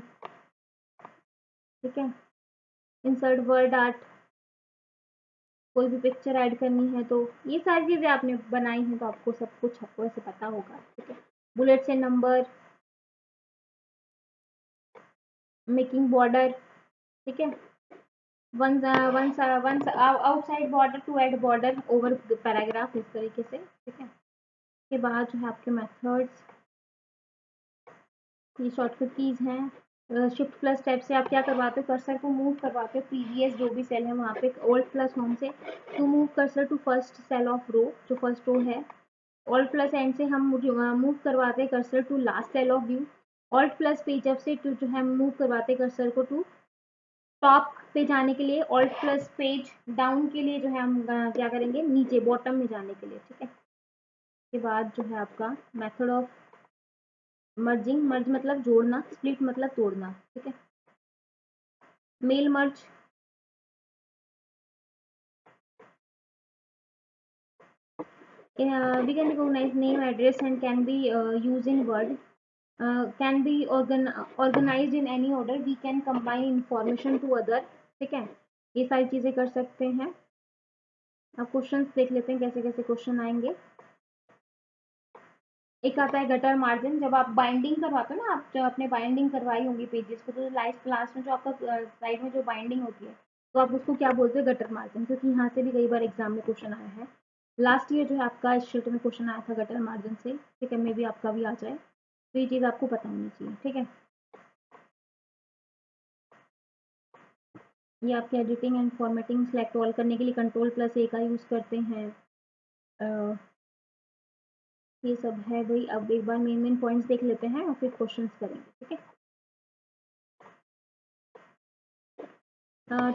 ठीक है। इंसर्ट वर्ड आर्ट, कोई भी पिक्चर ऐड करनी है तो, ये सारी चीज़ें आपने बनाई हैं तो आपको सब कुछ आपको ऐसे पता होगा, ठीक है। बुलेट से नंबर, मेकिंग बॉर्डर, ठीक है। One outside border to add border over paragraph, इस तरीके से, ठीक है। इसके बाद जो है आपके मेथड्स, ये शॉर्टकट कीज हैं। शिफ्ट प्लस टैब से आप क्या करवाते हो, कर्सर को मूव करवाते हो प्रीवियस जो भी सेल है वहाँ पे, ऑल्ट प्लस होम से to move cursor to first cell of row, जो फर्स्ट रो है। ऑल्ट प्लस एंड से हम मूव करवाते हैं cursor to last cell of view. Alt plus page up से टू जो है मूव करवाते हैं कर्सर को टू टॉप पे जाने के लिए। ऑल्ट प्लस पेज डाउन के लिए जो है हम क्या करेंगे, नीचे बॉटम में जाने के लिए, ठीक है। इसके बाद जो है आपका मेथड ऑफ मर्जिंग, मर्ज मतलब जोड़ना, स्प्लिट मतलब तोड़ना, ठीक है। Mail merge, we can recognize name, address and can be used in word, can be organized in any order, we can combine information to other, ठीक है। ये सारी चीजें कर सकते हैं। अब क्वेश्चंस देख लेते हैं कैसे कैसे क्वेश्चन आएंगे। एक आता है गटर मार्जिन, जब आप बाइंडिंग करवाते हो ना, आप जब आपने बाइंडिंग करवाई होंगी पेजेस को, तो लास्ट में जो आपका साइड में जो बाइंडिंग होती है तो आप उसको क्या बोलते हो, गटर मार्जिन, क्योंकि यहाँ से भी कई बार एग्जाम में क्वेश्चन आया है। लास्ट ईयर जो है आपका इस शीट में क्वेश्चन आया था गटर मार्जिन से, ठीक है। मे भी आपका भी आ जाए, तो ये चीज़ आपको पता होनी चाहिए, ठीक है। ये आपके editing and formatting select all करने के लिए कंट्रोल प्लस ए का यूज़ करते हैं। ये सब है भाई। अब एक बार मेन पॉइंट्स देख लेते हैं और फिर क्वेश्चंस करेंगे, ठीक है।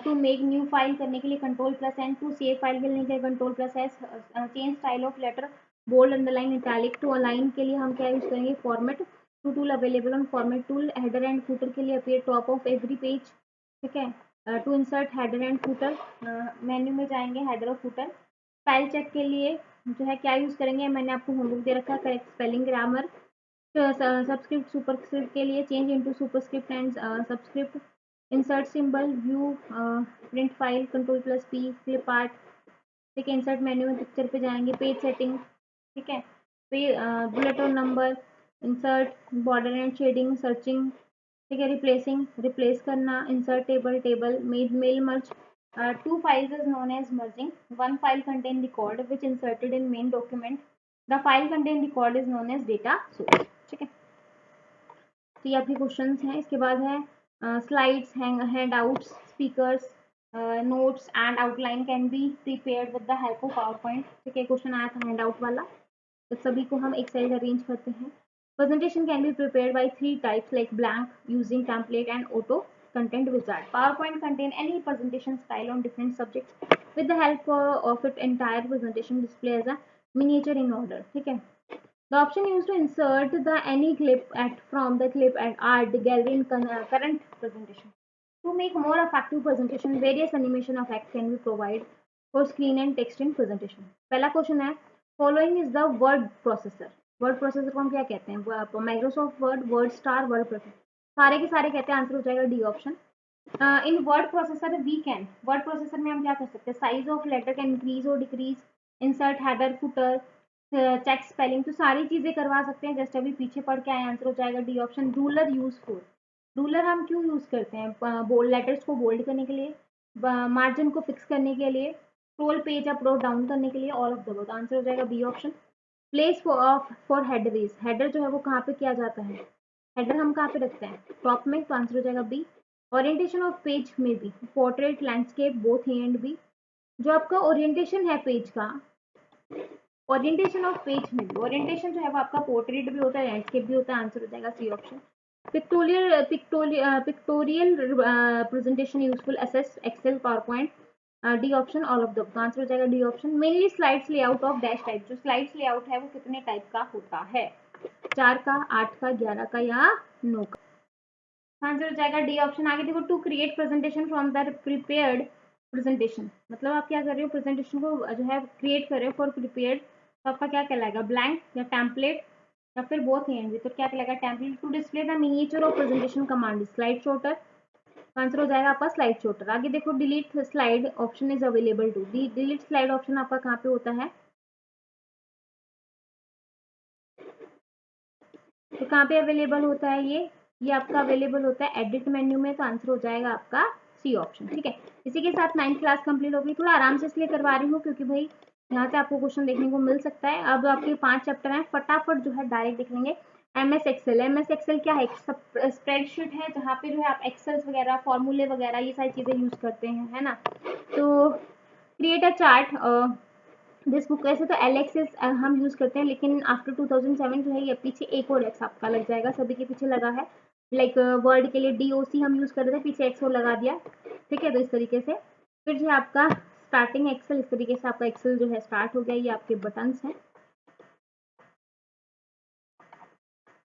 टू मेक न्यू फाइल करने के लिए control plus N, to save file के लिए control plus S, change style of letter, bold, underline, italic, to align के लिए हम क्या यूज करेंगे, format, to tool available on format tool, header and footer के लिए appear top of every page, ठीक है। To insert header and footer, menu में जाएंगे हेडर और फूटर। स्पेल चेक के लिए जो है क्या यूज करेंगे, मैंने आपको होमवर्क दे रखा है, correct spelling, grammar. Subscript superscript के लिए change into superscript and subscript. Insert symbol, view, print file, control plus P, clip art, ठीक है। इंसर्ट मेन्यू में पिक्चर पे जाएंगे, पेज सेटिंग, ठीक है। बुलेट और number, insert border and shading, searching, ठीक है। रिप्लेसिंग, रिप्लेस करना, insert table, table, mail merge. Two files is known as merging, one file contain record which inserted in main document, the file contain record is known as data source, ठीक है। तो ये आपके question हैं। इसके बाद है slides, hand outs, speakers, notes and outline can be prepared with the help of power point, ठीक है। क्वेश्चन आया था हैंड आउट वाला, तो सभी को हम एक साइड अरेंज करते हैं। Presentation can be prepared by three types like blank, using template and auto content wizard. Power point contain any presentation style on different subjects with the help of its entire presentation display as a miniature in order, ठीक है। The option used to insert the any clip at from the clip and art gallery in current presentation. To make more effective presentation, various animation effects can be provided for screen and text in presentation. पहला question है, following is the word processor. Word processor को हम क्या कहते हैं, Microsoft Word, Word Star, Word processor, सारे के सारे कहते हैं, आंसर हो जाएगा D option. In word processor we can, word processor में हम क्या कर सकते हैं, size of letter can increase or decrease, insert header footer, check spelling, तो सारी चीजें करवा सकते हैं। जस्ट अभी पीछे पढ़ के आए, आंसर हो जाएगा D option. Ruler use for, ruler हम क्यों यूज करते हैं, बोल्ड लेटर्स को बोल्ड करने के लिए, मार्जिन को फिक्स करने के लिए, स्क्रॉल पेज अप और डाउन करने के लिए, all of the above, answer हो जाएगा B option. Place for header is, header जो है वो कहाँ पे किया जाता है, हेडर हम कहाँ पे रखते हैं, टॉप में, तो आंसर हो जाएगा बी। ओरिएंटेशन ऑफ पेज में भी, portrait, landscape, both A and B. जो आपका ओरिएंटेशन है पेज का, ओरिएंटेशन ऑफ पेज में भी, ओरिएंटेशन जो है वो आपका पोर्ट्रेट भी होता है, लैंडस्केप भी होता है, आंसर हो जाएगा C option. Pictorial presentation useful, SS, excel, power point, D option, all of the answer हो जाएगा D option. Mainly slides layout of dash type, जो स्लाइड्स लेआउट है वो कितने टाइप का होता है, 4 का, 8 का, 11 का या 9 का, आंसर हो जाएगा डी ऑप्शन। आगे देखो, to create presentation from the prepared presentation, मतलब आप क्या कर रहे हो, प्रेजेंटेशन को जो है क्रिएट कर रहे हो फॉर प्रिपेयर्ड, तो आपका क्या कहलाएगा, ब्लैंक या टेम्पलेट या फिर बोथ एंड, तो क्या कहलाएगा template. To display the miniature of presentation command, slide sorter, answer हो जाएगा आपका स्लाइड शॉटर। आगे देखो, delete slide option is available to, delete slide option आपका कहाँ पे होता है, तो कहाँ पे अवेलेबल होता है ये आपका अवेलेबल होता है एडिट मेन्यू में, तो आंसर हो जाएगा आपका सी ऑप्शन। ठीक है, इसी के साथ 9th क्लास कंप्लीट होगी। थोड़ा आराम से इसलिए करवा रही हूँ क्योंकि भाई यहाँ से आपको क्वेश्चन देखने को मिल सकता है। अब आपके 5 चैप्टर हैं, फटाफट जो है डायरेक्ट देख लेंगे। एमएस एक्सेल, एमएस एक्सेल क्या है, स्प्रेडशीट है जहाँ पे जो है आप एक्सेल्स वगैरह, फॉर्मूले वगैरह ये सारी चीजें यूज करते हैं, है ना। तो create a chart this book, वैसे तो एलेक्सिस हम यूज करते हैं, लेकिन आफ्टर 2007 जो है ये पीछे एक और एक्स आपका लग जाएगा, सभी के पीछे लगा है। लाइक वर्ड के लिए डीओसी हम यूज कर रहे थे, पीछे एक्स और लगा दिया। ठीक है, तो इस तरीके से फिर जो है आपका स्टार्टिंग एक्सेल, इस तरीके से आपका एक्सेल जो है स्टार्ट हो गया। ये आपके बटन्स हैं,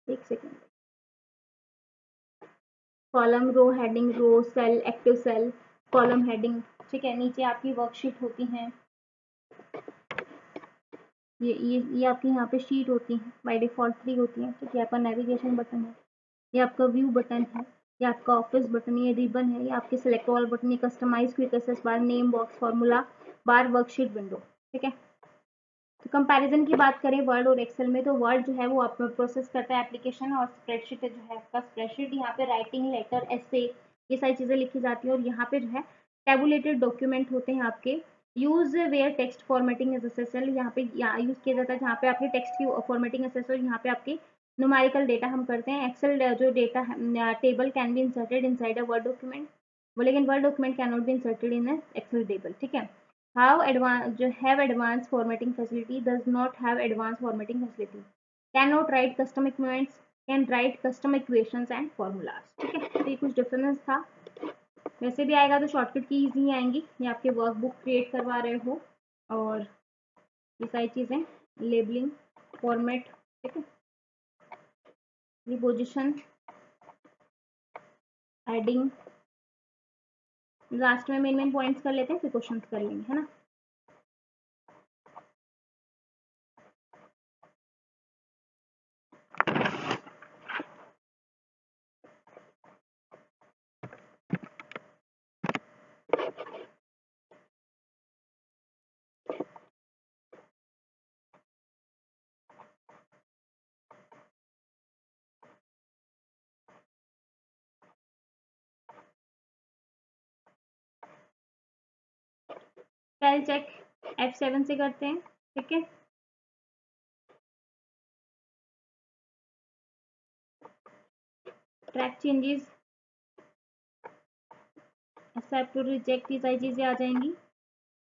एक second, column, row, heading, row, cell, active cell, column, heading. ठीक है, नीचे आपकी वर्कशीट होती हैं, ये आपकी यहाँ पे शीट होती है, बाय डिफॉल्ट 3 होती है। ठीक है, आपका नेविगेशन बटन है, ये आपका व्यू बटन है, ये आपका ऑफिस बटन, ये रिबन है, ये आपके सेलेक्ट ऑल बटन, ये customize quick access bar, name box, formula bar, worksheet window. ठीक है, तो कंपैरिजन की बात करें वर्ड और एक्सेल में, तो वर्ड जो है वो आप प्रोसेस करता है एप्लीकेशन, और स्प्रेडशीट जो है आपका स्प्रेडशीट, यहाँ पे राइटिंग, लेटर, एसे, ये सारी चीज़ें लिखी जाती है। और यहाँ पे जो है टेबुलेटेड डॉक्यूमेंट होते हैं आपके। Use where text formatting is essential, यहाँ पे यूज किया जाता है जहाँ पे आपके टेक्स्ट की फॉर्मेटिंग एसेसियल, यहाँ पे आपकी न्यूमेरिकल डेटा हम करते हैं। एक्सेल जो डेटा है table can be inserted inside a word document, वो लेकिन word document can not be inserted in excel table. ठीक है, have advanced formatting facility, does not have advanced formatting facility, cannot write custom equations, can write custom equations and formulas। ठीक है, तो ये कुछ difference था। वैसे भी आएगा तो शॉर्टकट कीज नहीं आएंगी, ये आपके वर्कबुक क्रिएट करवा रहे हो, और ये सारी चीजें, लेबलिंग, फॉर्मेट। ठीक है, ये पोजिशन, एडिंग, लास्ट में मेन पॉइंट्स कर लेते हैं, फिर क्वेश्चंस कर लेंगे, है ना। स्पेल चेक F7 से करते हैं। ठीक है, track changes, accept to reject, ये सारी चीजें आ जाएंगी।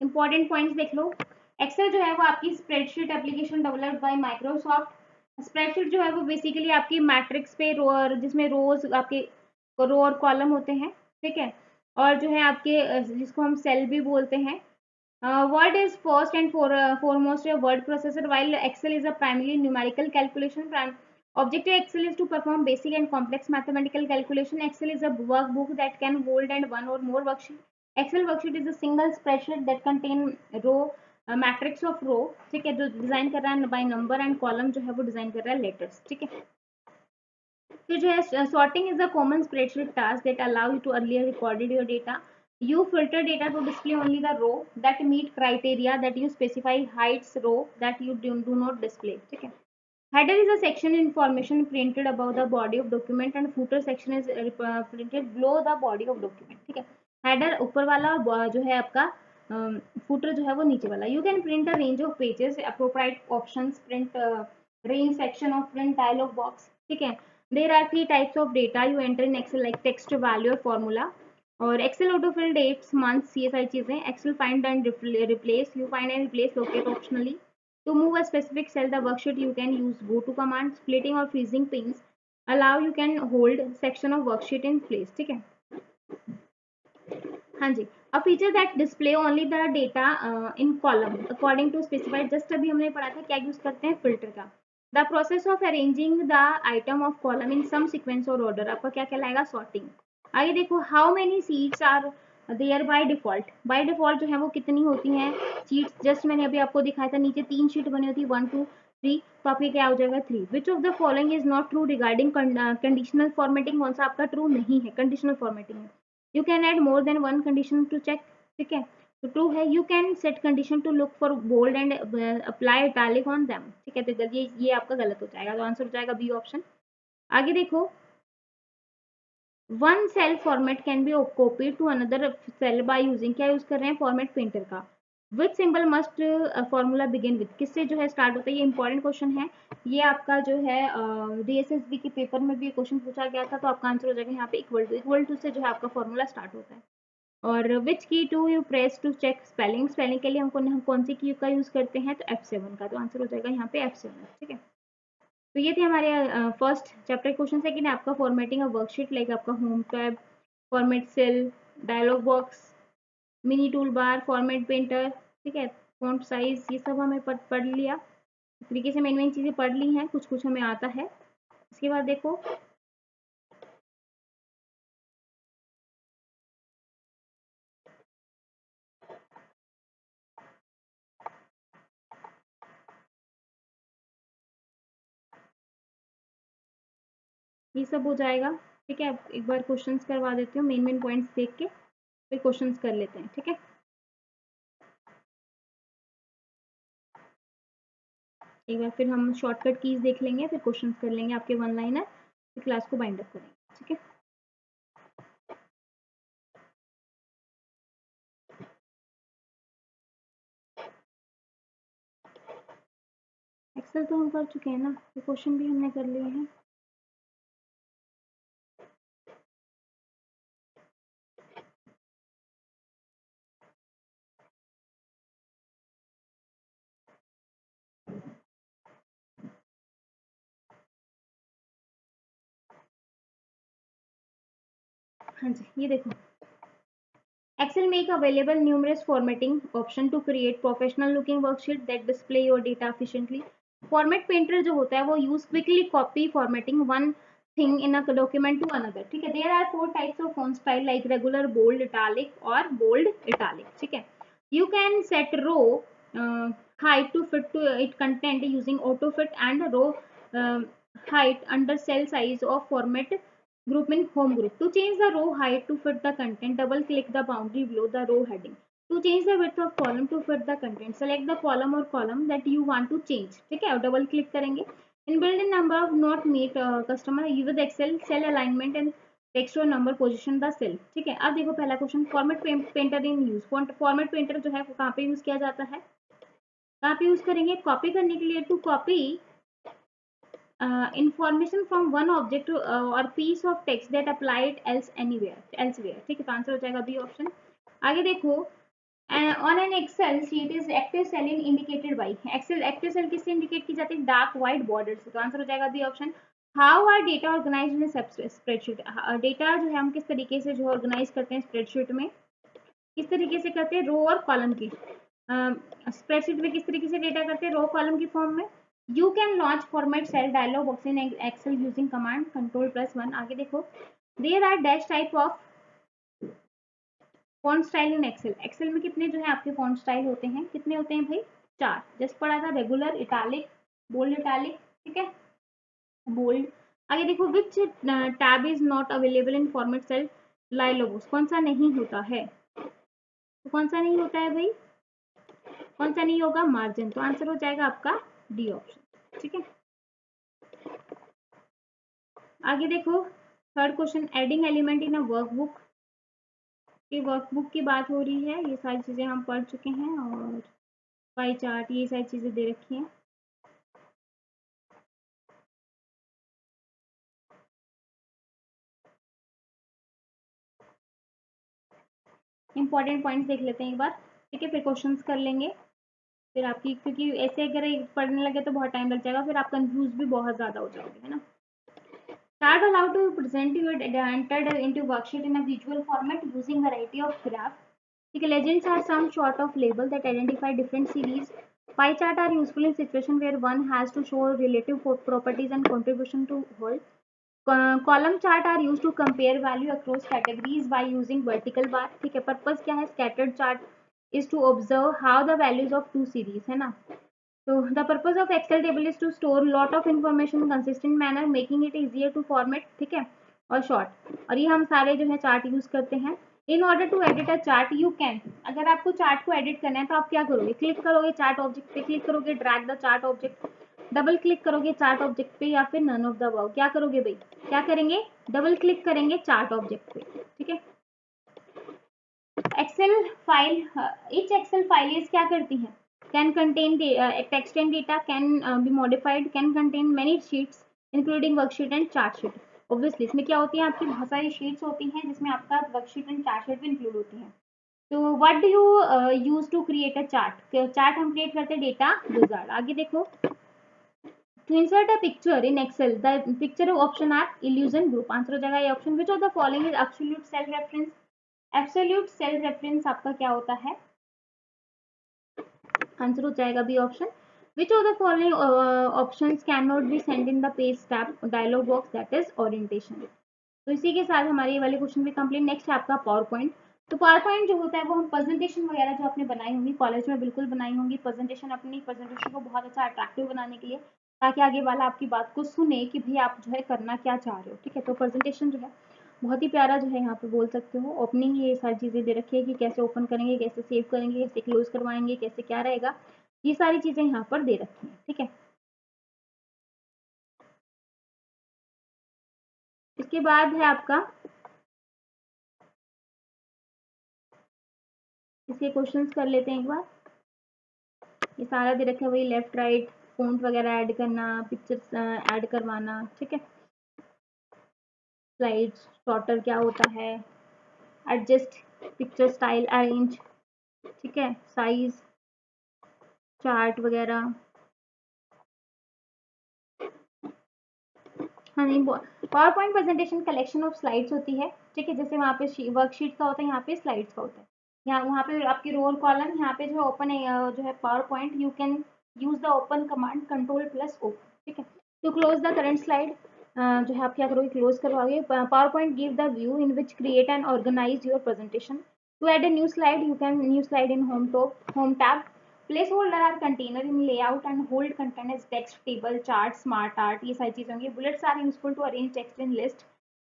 इंपॉर्टेंट पॉइंट्स देख लो। एक्सेल जो है वो आपकी spreadsheet application developed by Microsoft. Spreadsheet जो है वो बेसिकली आपकी मैट्रिक्स पे रो, जिसमें रोज आपके रो और कॉलम होते हैं। ठीक है, और जो है आपके जिसको हम सेल भी बोलते हैं। Word is first and foremost a word processor, while Excel is a primarily numerical calculation. Objective Excel is to perform basic and complex mathematical calculation. Excel is a workbook that can hold and one or more worksheet. Excel worksheet is a single spreadsheet that contain row matrix of row। ठीक है, जो design कर रहा है by number, and column जो है वो design कर रहा है लेटर्स। ठीक है, फिर जो है sorting is a common spreadsheet task that allow you to earlier recorded your data. You filter data to display only the row that meet criteria that you specify, hides row that you do not display। ठीक है, header is a section information printed above the body of document and footer section is printed below the body of document। ठीक है, header ऊपर वाला और जो है आपका footer जो है वो नीचे वाला। You can print a range of pages, appropriate options, print range section of print dialog box। ठीक है, there are 3 types of data you enter in Excel, like text, value और formula। और Excel auto fill dates months, ये सारी चीजें। Excel find and replace, you find and replace locate optionally. To move a specific cell the worksheet you can use go to command. Splitting or freezing panes allow you can hold section of worksheet in place, ठीक है। हाँ जी, a feature that display only the data in column according to specified, just अभी हमने पढ़ा था क्या use करते हैं, फिल्टर का। The process of arranging the item of column in some sequence और ऑर्डर, आपका क्या कहलाएगा, सॉर्टिंग। आगे देखो, how many sheets are there by default, by default जो है वो कितनी होती हैं सीट्स, जस्ट मैंने अभी आपको दिखाया था, नीचे 3 शीट बनी होती है 1 2 3, तो आपके क्या हो जाएगा 3। Which of the following is not true regarding conditional formatting, कौन सा आपका ट्रू नहीं है, कंडीशनल फॉर्मेटिंग है। You can add more than one condition to check, ठीक है, तो ट्रू है। You can set condition to look for bold and apply italic on them, ठीक है, तो ये आपका गलत हो जाएगा, तो आंसर हो जाएगा बी ऑप्शन। आगे देखो, one cell format can be copy to another cell by using, क्या यूज कर रहे हैं, फॉर्मेट पेंटर का। With symbol must formula begin with, किससे जो है स्टार्ट होता है, ये इंपॉर्टेंट क्वेश्चन है। ये आपका जो है डीएसएसबी के पेपर में भी क्वेश्चन पूछा गया था, तो आपका आंसर हो जाएगा यहाँ पे इक्वल टू से जो है आपका फॉर्मूला स्टार्ट होता है। और which key to you press to check spelling, spelling के लिए हम कौन सी की का यूज करते हैं, तो F7 का, तो आंसर हो जाएगा यहाँ पे F7, ठीक है। तो ये थे हमारे फर्स्ट चैप्टर क्वेश्चन। सेकंड है आपका फॉर्मेटिंग ऑफ वर्कशीट, लाइक आपका home tab, format cell, dialog box, mini tool bar, format painter, ठीक है, फॉन्ट साइज, ये सब हमें पढ़ लिया। इस तरीके से मेन चीजें पढ़ ली हैं, कुछ कुछ हमें आता है। इसके बाद देखो, ये सब हो जाएगा, ठीक है। एक बार क्वेश्चंस करवा देती हूँ, मेन पॉइंट्स देख के फिर क्वेश्चंस कर लेते हैं, ठीक है। एक बार फिर हम शॉर्टकट कीज देख लेंगे, फिर क्वेश्चंस कर लेंगे आपके वन लाइनर, फिर क्लास को बाइंड अप करेंगे, ठीक है। एक्सेल तो हम कर चुके हैं ना, तो क्वेश्चन भी हमने कर लिए हैं। हाँ जी, ये देखो, Excel make available numerous formatting option to create professional looking worksheet that display your data efficiently. Format painter जो होता है वो use quickly copy formatting one thing in a document to another, ठीक है। There are 4 types of font style like regular, bold, italic और bold italic, ठीक है। You can set row height to fit to it content using auto fit and row uh, height under cell size of format group in home group. To change the row height to fit the content, double click the boundary below the row heading. To change the width of column to fit the content, select the column or column that you want to change, ठीक है, और double click करेंगे। In built-in number of not meet customer with Excel cell alignment and text or number position the cell, ठीक है। अब देखो पहला question, format painter in use, format painter जो है वो कहाँ पे यूज किया जाता है, कहाँ पे यूज करेंगे, कॉपी करने के लिए, to copy information from one object or piece of text that apply it elsewhere, ठीक है, तो आंसर हो जाएगा बी ऑप्शन। आगे देखो, on an Excel sheet is active cell in indicated by, excel active cell किससे इंडिकेट की जाती है, डार्क व्हाइट बॉर्डर से, तो आंसर हो जाएगा B option. How are data organise in spreadsheet, data जो है हम किस तरीके से जो ऑर्गेनाइज करते हैं स्प्रेडशीट में, किस तरीके से करते हैं, रो और कॉलम की, स्प्रेडशीट में किस तरीके से डेटा करते हैं, रो कॉलम की फॉर्म में। You can launch format cell dialog box in excel using command Ctrl+1। आगे देखो, there are dash type of font style in excel, excel में कितने जो है आपके फॉन्ट स्टाइल होते हैं, कितने होते हैं भाई, 4, जस्ट पढ़ा था, रेगुलर, इटालिक, बोल्ड इटालिक, ठीक है, बोल्ड। आगे देखो, which tab is not available in format cell dialog box, कौन सा नहीं होता है, तो कौन सा नहीं होता है भाई, कौन सा नहीं होगा, मार्जिन, तो आंसर हो जाएगा आपका डी ऑप्शन, ठीक है। आगे देखो, third question, adding element in a workbook, ये वर्कबुक की बात हो रही है, ये सारी चीजें हम पढ़ चुके हैं, और पाई चार्ट, ये सारी चीजें दे रखी हैं। इंपॉर्टेंट पॉइंट्स देख लेते हैं एक बार, ठीक है, फिर क्वेश्चंस कर लेंगे। फिर आपकी, क्योंकि ऐसे अगर पढ़ने लगे तो बहुत टाइम लग जाएगा, फिर आप कंफ्यूज भी बहुत ज़्यादा हो जाओगे, है ना। Chart allow to present your data entered into worksheet in a visual format using variety of graphs. ठीक है, legends are some sort of label that identify different series. Pie chart are useful in situation where one has to show relative properties and contribution to whole. Column chart are used to compare value across categories by using vertical bar. ठीक है, purpose क्या है? Scattered chart is to observe how the values of two series, है ना। So the purpose of Excel table is to store lot of information in consistent manner, making it easier to format, ठीक है, और short। और ये हम सारे जो है चार्ट यूज करते हैं। In order to edit a chart, you can, अगर आपको चार्ट को एडिट करना है तो आप क्या करोगे? क्लिक करोगे चार्ट ऑब्जेक्ट पे, क्लिक करोगे drag the chart object, double click करोगे चार्ट ऑब्जेक्ट पे, या फिर नन ऑफ द अबव। क्या करोगे भाई? क्या करेंगे? डबल क्लिक करेंगे चार्ट ऑब्जेक्ट पे, ठीक है। Excel file, each excel file is क्या करती है? Can contain text and data, can be modified, can contain many sheets including worksheet and chart sheet. Obviously इसमें क्या होती है? आपकी बहुत सारी शीट्स होती हैं जिसमें आपका वर्कशीट एंड चार्ट शीट भी इंक्लूड होती हैं। तो what do you use to create a chart? Chart हम क्रिएट करते हैं डेटा विजार्ड। आगे देखो, to insert a picture in Excel, the picture option are illusion group। Answer हो जाएगा ये option. Which of the following is absolute cell reference? Absolute cell reference आपका क्या होता है? आंसर हो जाएगा B option. Which of the following options cannot be sent in the page tab dialog box, that is orientation। तो इसी के साथ हमारे ये वाले क्वेश्चन भी कंप्लीट। नेक्स्ट है आपका पावर पॉइंट। तो पावर पॉइंट जो होता है वो हम प्रेजेंटेशन वगैरह जो आपने बनाई होंगी कॉलेज में, बिल्कुल बनाई होंगी प्रेजेंटेशन, अपनी प्रेजेंटेशन को बहुत अच्छा अट्रैक्टिव बनाने के लिए, ताकि आगे वाला आपकी बात को सुने कि भाई आप जो है करना क्या चाह रहे हो, ठीक है। तो प्रेजेंटेशन जो है बहुत ही प्यारा जो है यहाँ पे बोल सकते हो। ओपनिंग ये सारी चीज़ें दे रखी है कि कैसे ओपन करेंगे, कैसे सेव करेंगे, कैसे क्लोज करवाएंगे, कैसे क्या रहेगा, ये सारी चीज़ें यहाँ पर दे रखी हैं, ठीक है। इसके बाद है आपका, इसके क्वेश्चंस कर लेते हैं एक बार। ये सारा दे रखा है, वही लेफ्ट राइट फॉन्ट वगैरह ऐड करना, पिक्चर्स ऐड करवाना, ठीक है। स्लाइड्स शॉर्टर क्या होता है, एडजस्ट पिक्चर स्टाइल, अरेंज, ठीक है, साइज, चार्ट वगैरह। हाँ नहीं, power point presentation collection of slides होती है, ठीक है। जैसे वहाँ पे वर्कशीट का होता है, यहाँ पे स्लाइड्स का होता है। यहाँ वहाँ पे आपकी रोल कॉलम, यहाँ पे जो ओपन जो है power point, you can use the open command control plus O, ठीक है। To close the current slide, जो है आप क्या करोगे? क्लोज करवाओगे। Power point give the view in which create and organise your presentation. To add a new slide, you can new slide in home tab। Placeholder are container in layout and hold content as text, table, chart, smart art, ये सारी चीजें होंगी। Bullets are useful to arrange text in list।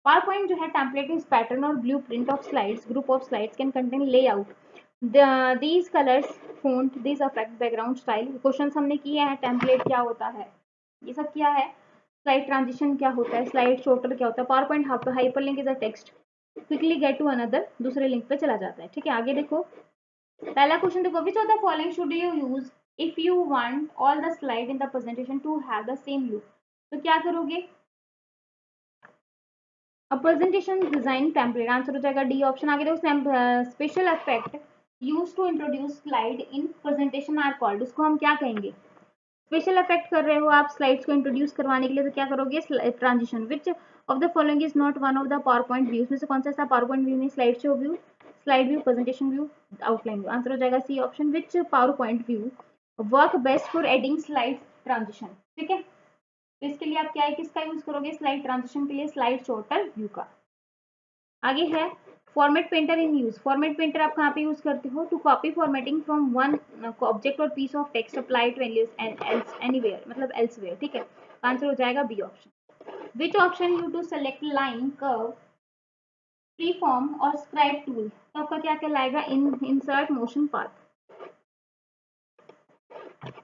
PowerPoint जो है template is pattern और blueprint of slides, group of slides can contain layout, these colors, font, these affect background style। Question हमने किए हैं, टेम्पलेट क्या होता है ये सब किया है, स्लाइड ट्रांजिशन क्या होता है, स्लाइड शॉर्टर क्या होता है, power point hyperlink is a text, quickly get to another, दूसरे लिंक पे चला जाता है, ठीक है। आगे देखो, पहला क्वेश्चन देखो, which of the following should you use if you want all the slide in the presentation to have the same look. तो क्या करोगे? A presentation design template, answer हो जाएगा डी ऑप्शन। आगे देखो, special effect use to introduce slide in presentation are called, उसको हम क्या कहेंगे? स्पेशल इफेक्ट कर रहे हो आप स्लाइड्स को इंट्रोड्यूस करवाने के लिए, तो क्या करोगे? Transition. Which of the following is not one of the power point views, में से कौन सा ऐसा पावर पॉइंट व्यू में slide show view, slide view, presentation view, outline view. Answer हो जाएगा C option. Which power point view work best for adding slide transition, ठीक है। तो इसके लिए आप क्या है, किसका यूज करोगे स्लाइड ट्रांजिशन के लिए? स्लाइड शॉर्टर व्यू का। आगे है format painter in use. Format painter आप कहाँ पे यूज करते हो? To copy formatting from one object or piece of text apply to anywhere, मतलब एल्सवेयर, ठीक है। आंसर हो जाएगा B option. Which option you to select line, curve, free form or scribe tool, तो आपका क्या कहलाएगा? इंसर्ट मोशन पाथ,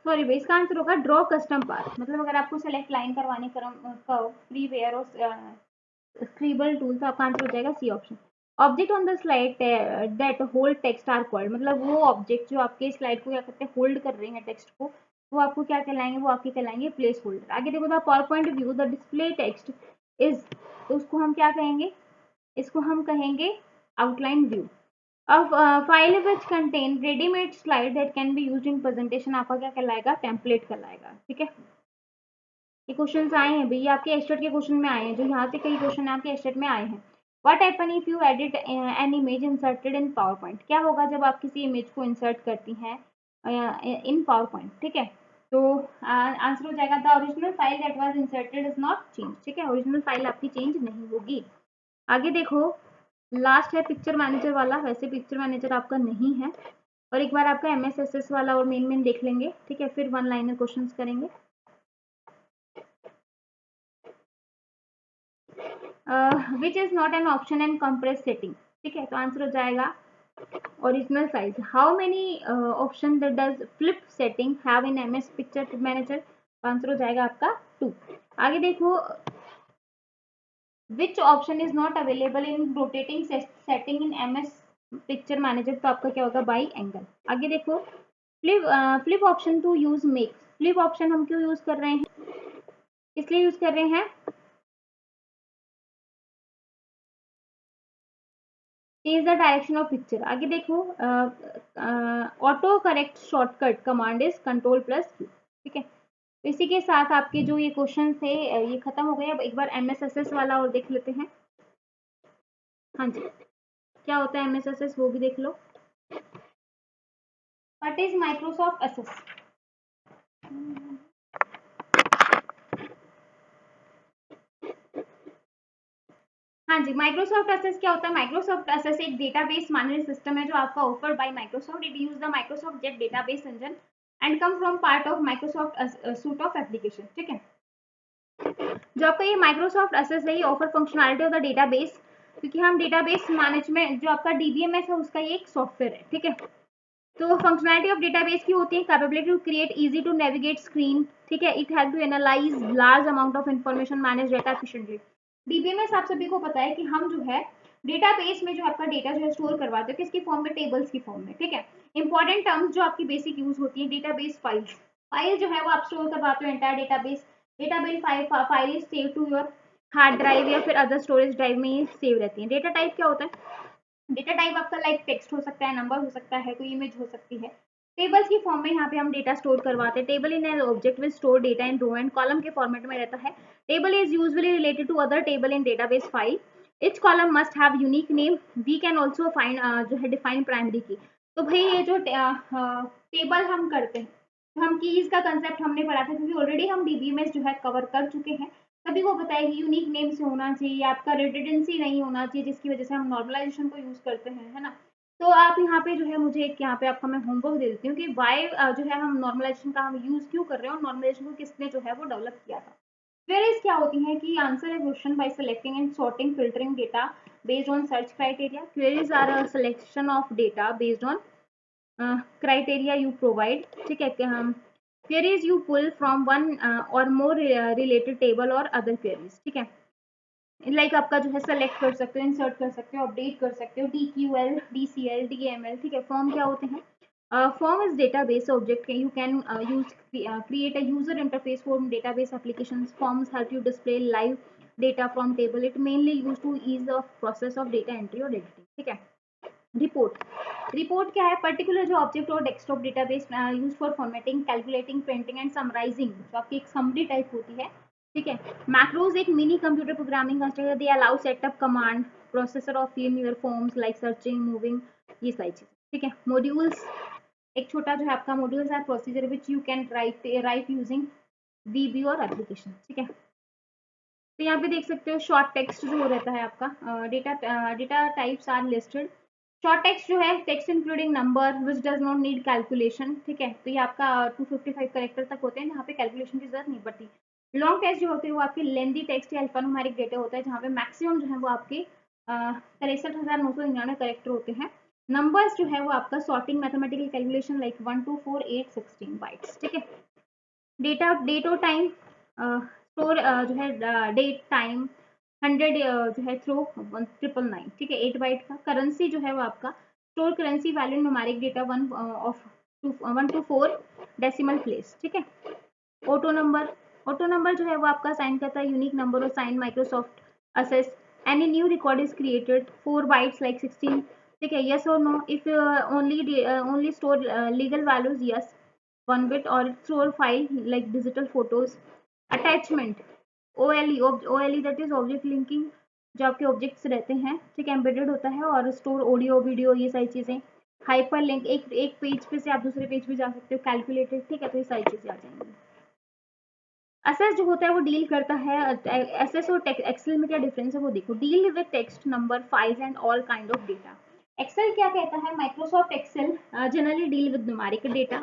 सॉरी भाई, इसका आंसर होगा ड्रॉ कस्टम पाथ। मतलब अगर आपको सेलेक्ट लाइन करवाने कर्व, फ्री वेयर और स्क्रिबल टूल, तो आपका आंसर हो जाएगा C option. Object on the slide that hold text are called, मतलब वो ऑब्जेक्ट जो आपके स्लाइड को क्या करते हैं? होल्ड कर रहे हैं टेक्स्ट को, वो आपको क्या कहलाएंगे? वो आपके कहलाएंगे प्लेस होल्डर। आगे देखो, the power point view the display text is, तो उसको हम क्या कहेंगे? इसको हम कहेंगे outline view. File which contain readymade slide that can be used in presentation, आपका क्या कहलाएगा, टेम्पलेट कहलाएगा। ठीक है, ये क्वेश्चन आए हैं भैया आपके एस्टेट के क्वेश्चन में आए हैं, जो यहाँ से कई क्वेश्चन आपके एस्टेट में आए हैं। What happen if you edit an image inserted in power point, क्या होगा जब आप किसी इमेज को इंसर्ट करती हैं इन पावर पॉइंट। ठीक है, तो आंसर हो जाएगा the original file that was inserted is not change. ठीक है, ओरिजिनल फाइल आपकी चेंज नहीं होगी। आगे देखो, लास्ट है पिक्चर मैनेजर वाला। वैसे पिक्चर मैनेजर आपका नहीं है, और एक बार आपका MSSS वाला और मेन देख लेंगे। ठीक है, फिर वन लाइनर क्वेश्चंस करेंगे। Which is not an option and compress setting. ठीक है, तो आंसर हो जाएगा original size. How many option does flip setting have in MS picture manager, answer हो जाएगा आपका 2। आगे देखो, which option is not available in rotating setting in MS picture manager, तो आपका क्या होगा, बाई एंगल। आगे देखो, flip option to use make, flip option हम क्यों यूज कर रहे हैं, इसलिए यूज कर रहे हैं, change the direction of picture. आगे देखो, auto correct shortcut command is Ctrl+Q। ठीक है, तो इसी के साथ आपके जो ये क्वेश्चन थे ये खत्म हो गए। अब एक बार MSSS वाला और देख लेते हैं। हाँ जी, क्या होता है MSSS वो भी देख लो। व्हाट इज माइक्रोसॉफ्ट एसेस, हाँ जी, माइक्रोसॉफ्ट एसेस क्या होता है। माइक्रोसॉफ्ट एसेस एक डेटाबेस मैनेजमेंट सिस्टम है जो आपका offered by Microsoft. It use the Microsoft jet database engine and come from part of Microsoft suit of application. ठीक है, जो आपका ये माइक्रोसॉफ्ट एसेस है, ये offer functionality of the database, क्योंकि हम डेटाबेस मैनेजमेंट जो आपका DBMS है उसका ये एक सॉफ्टवेयर है। ठीक है, तो फंक्शनलिटी ऑफ डेटाबेस की होती है capability to create easy to navigate screen. ठीक है, it help to analyse large amount of information, manage data efficiently. DBMS आप सभी को पता है कि हम जो है डेटाबेस में जो आपका डेटा जो है स्टोर करवाते हैं किसकी फॉर्म में, टेबल्स की फॉर्म में। ठीक है, इंपॉर्टेंट टर्म्स जो आपकी बेसिक यूज होती है, डेटाबेस फाइल्स, फाइल जो है वो आप स्टोर करवाते हो entire database. Database file is save to your hard drive या फिर अदर स्टोरेज ड्राइव में सेव रहती है। डेटा टाइप क्या होता है, डेटा टाइप आपका लाइक टेक्स्ट हो सकता है, नंबर हो सकता है, कोई इमेज हो सकती है। टेबल्स की फॉर्म में यहाँ पे हम डेटा स्टोर करवाते हैं। Table in an object will store data in row and column के फॉर्मेट में रहता है। Table is usually related to other table in database file. Each column must have unique name. We can also find जो है define primary की। तो भाई ये जो टेबल हम करते हैं, तो हम कीज का कंसेप्ट हमने पढ़ा था, क्योंकि ऑलरेडी हम DBMS जो है कवर कर चुके हैं। सभी को पता है कि यूनिक नेम से होना चाहिए, आपका रिडंडेंसी नहीं होना चाहिए, जिसकी वजह से हम नॉर्मलाइजेशन को यूज करते हैं, है ना। तो आप यहाँ पे जो है मुझे एक यहाँ पे आपका मैं होमवर्क दे देती हूँ कि वाई जो है हम नॉर्मलाइजेशन का हम यूज क्यों कर रहे हैं और नॉर्मलाइजेशन को किसने जो है वो डेवलप किया था। क्वेरीज क्या होती हैं कि आंसर है question by selecting and sorting filtering data based on search criteria. Queries are a selection of data based on criteria you provide. ठीक है, हम queries you pull from one or more related table or other queries. ठीक है, like आपका जो है select कर सकते हो, इंसर्ट कर सकते हो, अपडेट कर सकते हो, DQL, DCL, DML। ठीक है, फॉर्म क्या होते हैं, form is database object you can use create a user interface for database applications. Forms help you display live data from table. It mainly used to ease the process of data entry or editing. ठीक है, report, report क्या है, particular जो object और desktop database use for formatting, calculating, printing and summarising, जो आपकी एक summary type होती है। ठीक है, मैक्रोज एक mini computer programming constructor, they allow setup command processor of film your forms like searching, moving, ये सारी चीज। ठीक है, मॉड्यूल्स एक छोटा जो है आपका मॉड्यूल्स है procedure which you can write using VB और एप्लीकेशन। ठीक है, तो यहाँ पे देख सकते हो शॉर्ट टेक्स्ट जो रहता है आपका, data types are listed. Short text जो है text including number which does not need calculation. ठीक है, तो ये आपका 255 कैरेक्टर तक होते हैं, जहाँ पे कैलकुलेशन की जरूरत नहीं पड़ती। लॉन्ग टेक्स्ट जो होते हैं वो आपके लेंदी टेक्स्ट या अल्फान्यूमेरिक डेटा होता है, जहाँ पे मैक्सिमम जो है वो आपके 63,999 कैरेक्टर होते हैं। नंबर्स जो है वो आपका sorting mathematical calculation like 1 2 4 8 16 bytes. ठीक है, डेटा डेट और टाइम स्टोर जो है डेट टाइम 100 जो है थ्रो 999। ठीक है, 8 बाइट का। करेंसी जो है वो आपका store currency value numeric data 1 to 4 decimal place. ठीक है, ऑटो नंबर, ऑटो नंबर जो है वो आपका साइन करता है यूनिक नंबर और sign Microsoft access. Any new record is created 4 bytes like 16 ठीक है, यस और no, if only store legal values, yes 1 bit, और store file like digital photos, attachment, OLE, OLE that is object linking, जो आपके objects रहते हैं, ठीक है, एम्बेडेड होता है, और स्टोर ऑडियो वीडियो, ये सारी चीजें, हाइपर लिंक, एक पेज पे से आप दूसरे पेज पे जा सकते हो, कैलकुलेटेड, ठीक है, तो ये सारी चीजें आ जाएंगी। एसएस जो होता है वो डील करता है, एसएस और एक्सेल में क्या डिफरेंस है वो देखो, deal with text, number, files and all kind of data. Excel क्या कहता है, Microsoft excel generally deal with numerical data,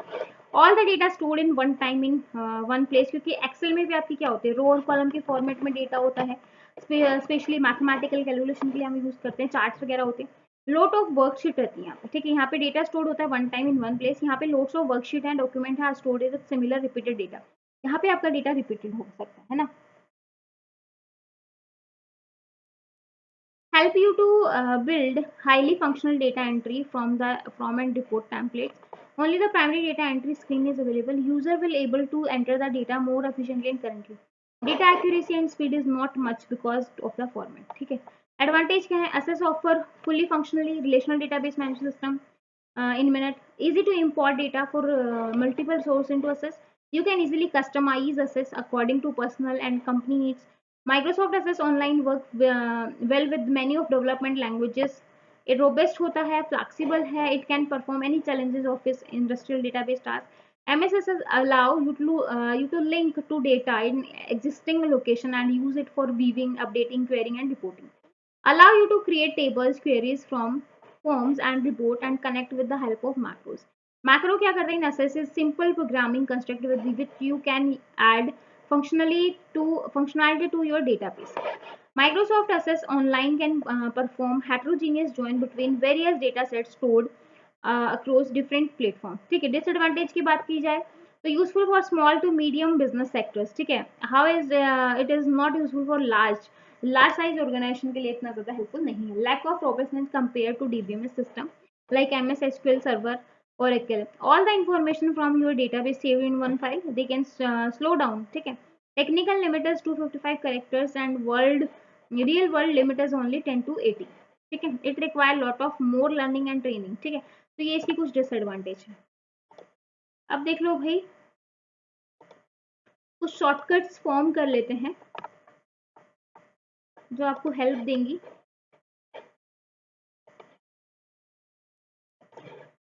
all the data stored in one time in one place, क्योंकि एक्सेल में भी आपकी क्या होती है, रो और कॉलम के फॉर्मेट में डेटा होता है, स्पेशली मैथमेटिकल कैलकुलेशन के लिए हम यूज करते हैं, चार्ट्स वगैरह होते हैं, लोट ऑफ वर्कशीट रहती है यहाँ पे, ठीक है, यहाँ पे डेटा स्टोर्ड होता है one time in one place, यहाँ पे lots of worksheet and document है stored with similar repeated data, यहाँ पे आपका डेटा रिपीटेड हो सकता है ना। Help you to build highly functional data entry from and report templates. Only the primary data entry screen is available. User will able to enter the data more efficiently and currently. Data accuracy and speed is not much because of the format. ठीक है, advantage क्या है, access offer fully functionally relational database management system in minute, easy to import data for multiple source into Access. You can easily customize Access according to personal and company needs. Microsoft Access Online work well with many of development languages. It robust होता है, flexible है, it can perform any challenges of its industrial database task. MSSS allow you to link to data in existing location and use it for viewing, updating, querying, and reporting. Allow you to create tables, queries from forms and report and connect with the help of macros. Macro क्या करते हैं, necessary simple programming construct with which you can add functionality to your database. Microsoft Access Online can perform heterogeneous join between various data sets stored across different platforms. ठीक है, disadvantage की बात की जाए तो useful for small to medium business sectors, ठीक है, how is it is not useful for large size organization के लिए इतना ज्यादा हेल्पफुल नहीं है, lack of robustness compare to DBMS system like MS SQL server or Excel, all the information from your database save in one file, they can slow down, ठीक है, technical limit is 255 characters and real world limit is only 10 to 80, ठीक है, it require lot of more learning and training, ठीक है, तो ये इसकी कुछ डिसएडवांटेज है। अब देख लो भाई, कुछ शॉर्टकट्स फॉर्म कर लेते हैं जो आपको हेल्प देंगी।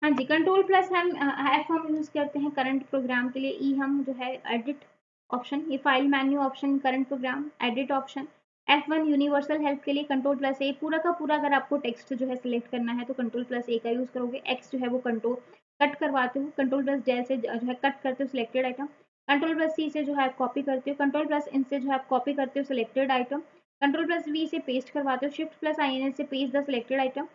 हाँ जी, कंट्रोल प्लस हम यूज करते हैं करंट प्रोग्राम के लिए, ई हम जो है एडिट ऑप्शन, ये file menu option, current program, edit option, F1 universal help के लिए कंट्रोल प्लस ए, पूरा का पूरा अगर आपको टेक्स्ट जो है सिलेक्ट करना है तो कंट्रोल प्लस ए का यूज करोगे, एक्स जो है वो कंट्रोल कट करवाते हो, कंट्रोल प्लस जेल से जो है कट करते हो सिलेक्टेड आइटम, कंट्रोल प्लस सी से जो है कॉपी करते हो, कंट्रोल प्लस इन से जो है कॉपी करते हो selected item, control plus V से पेस्ट करवाते हो, शिफ्ट प्लस आई एन से paste the selected item,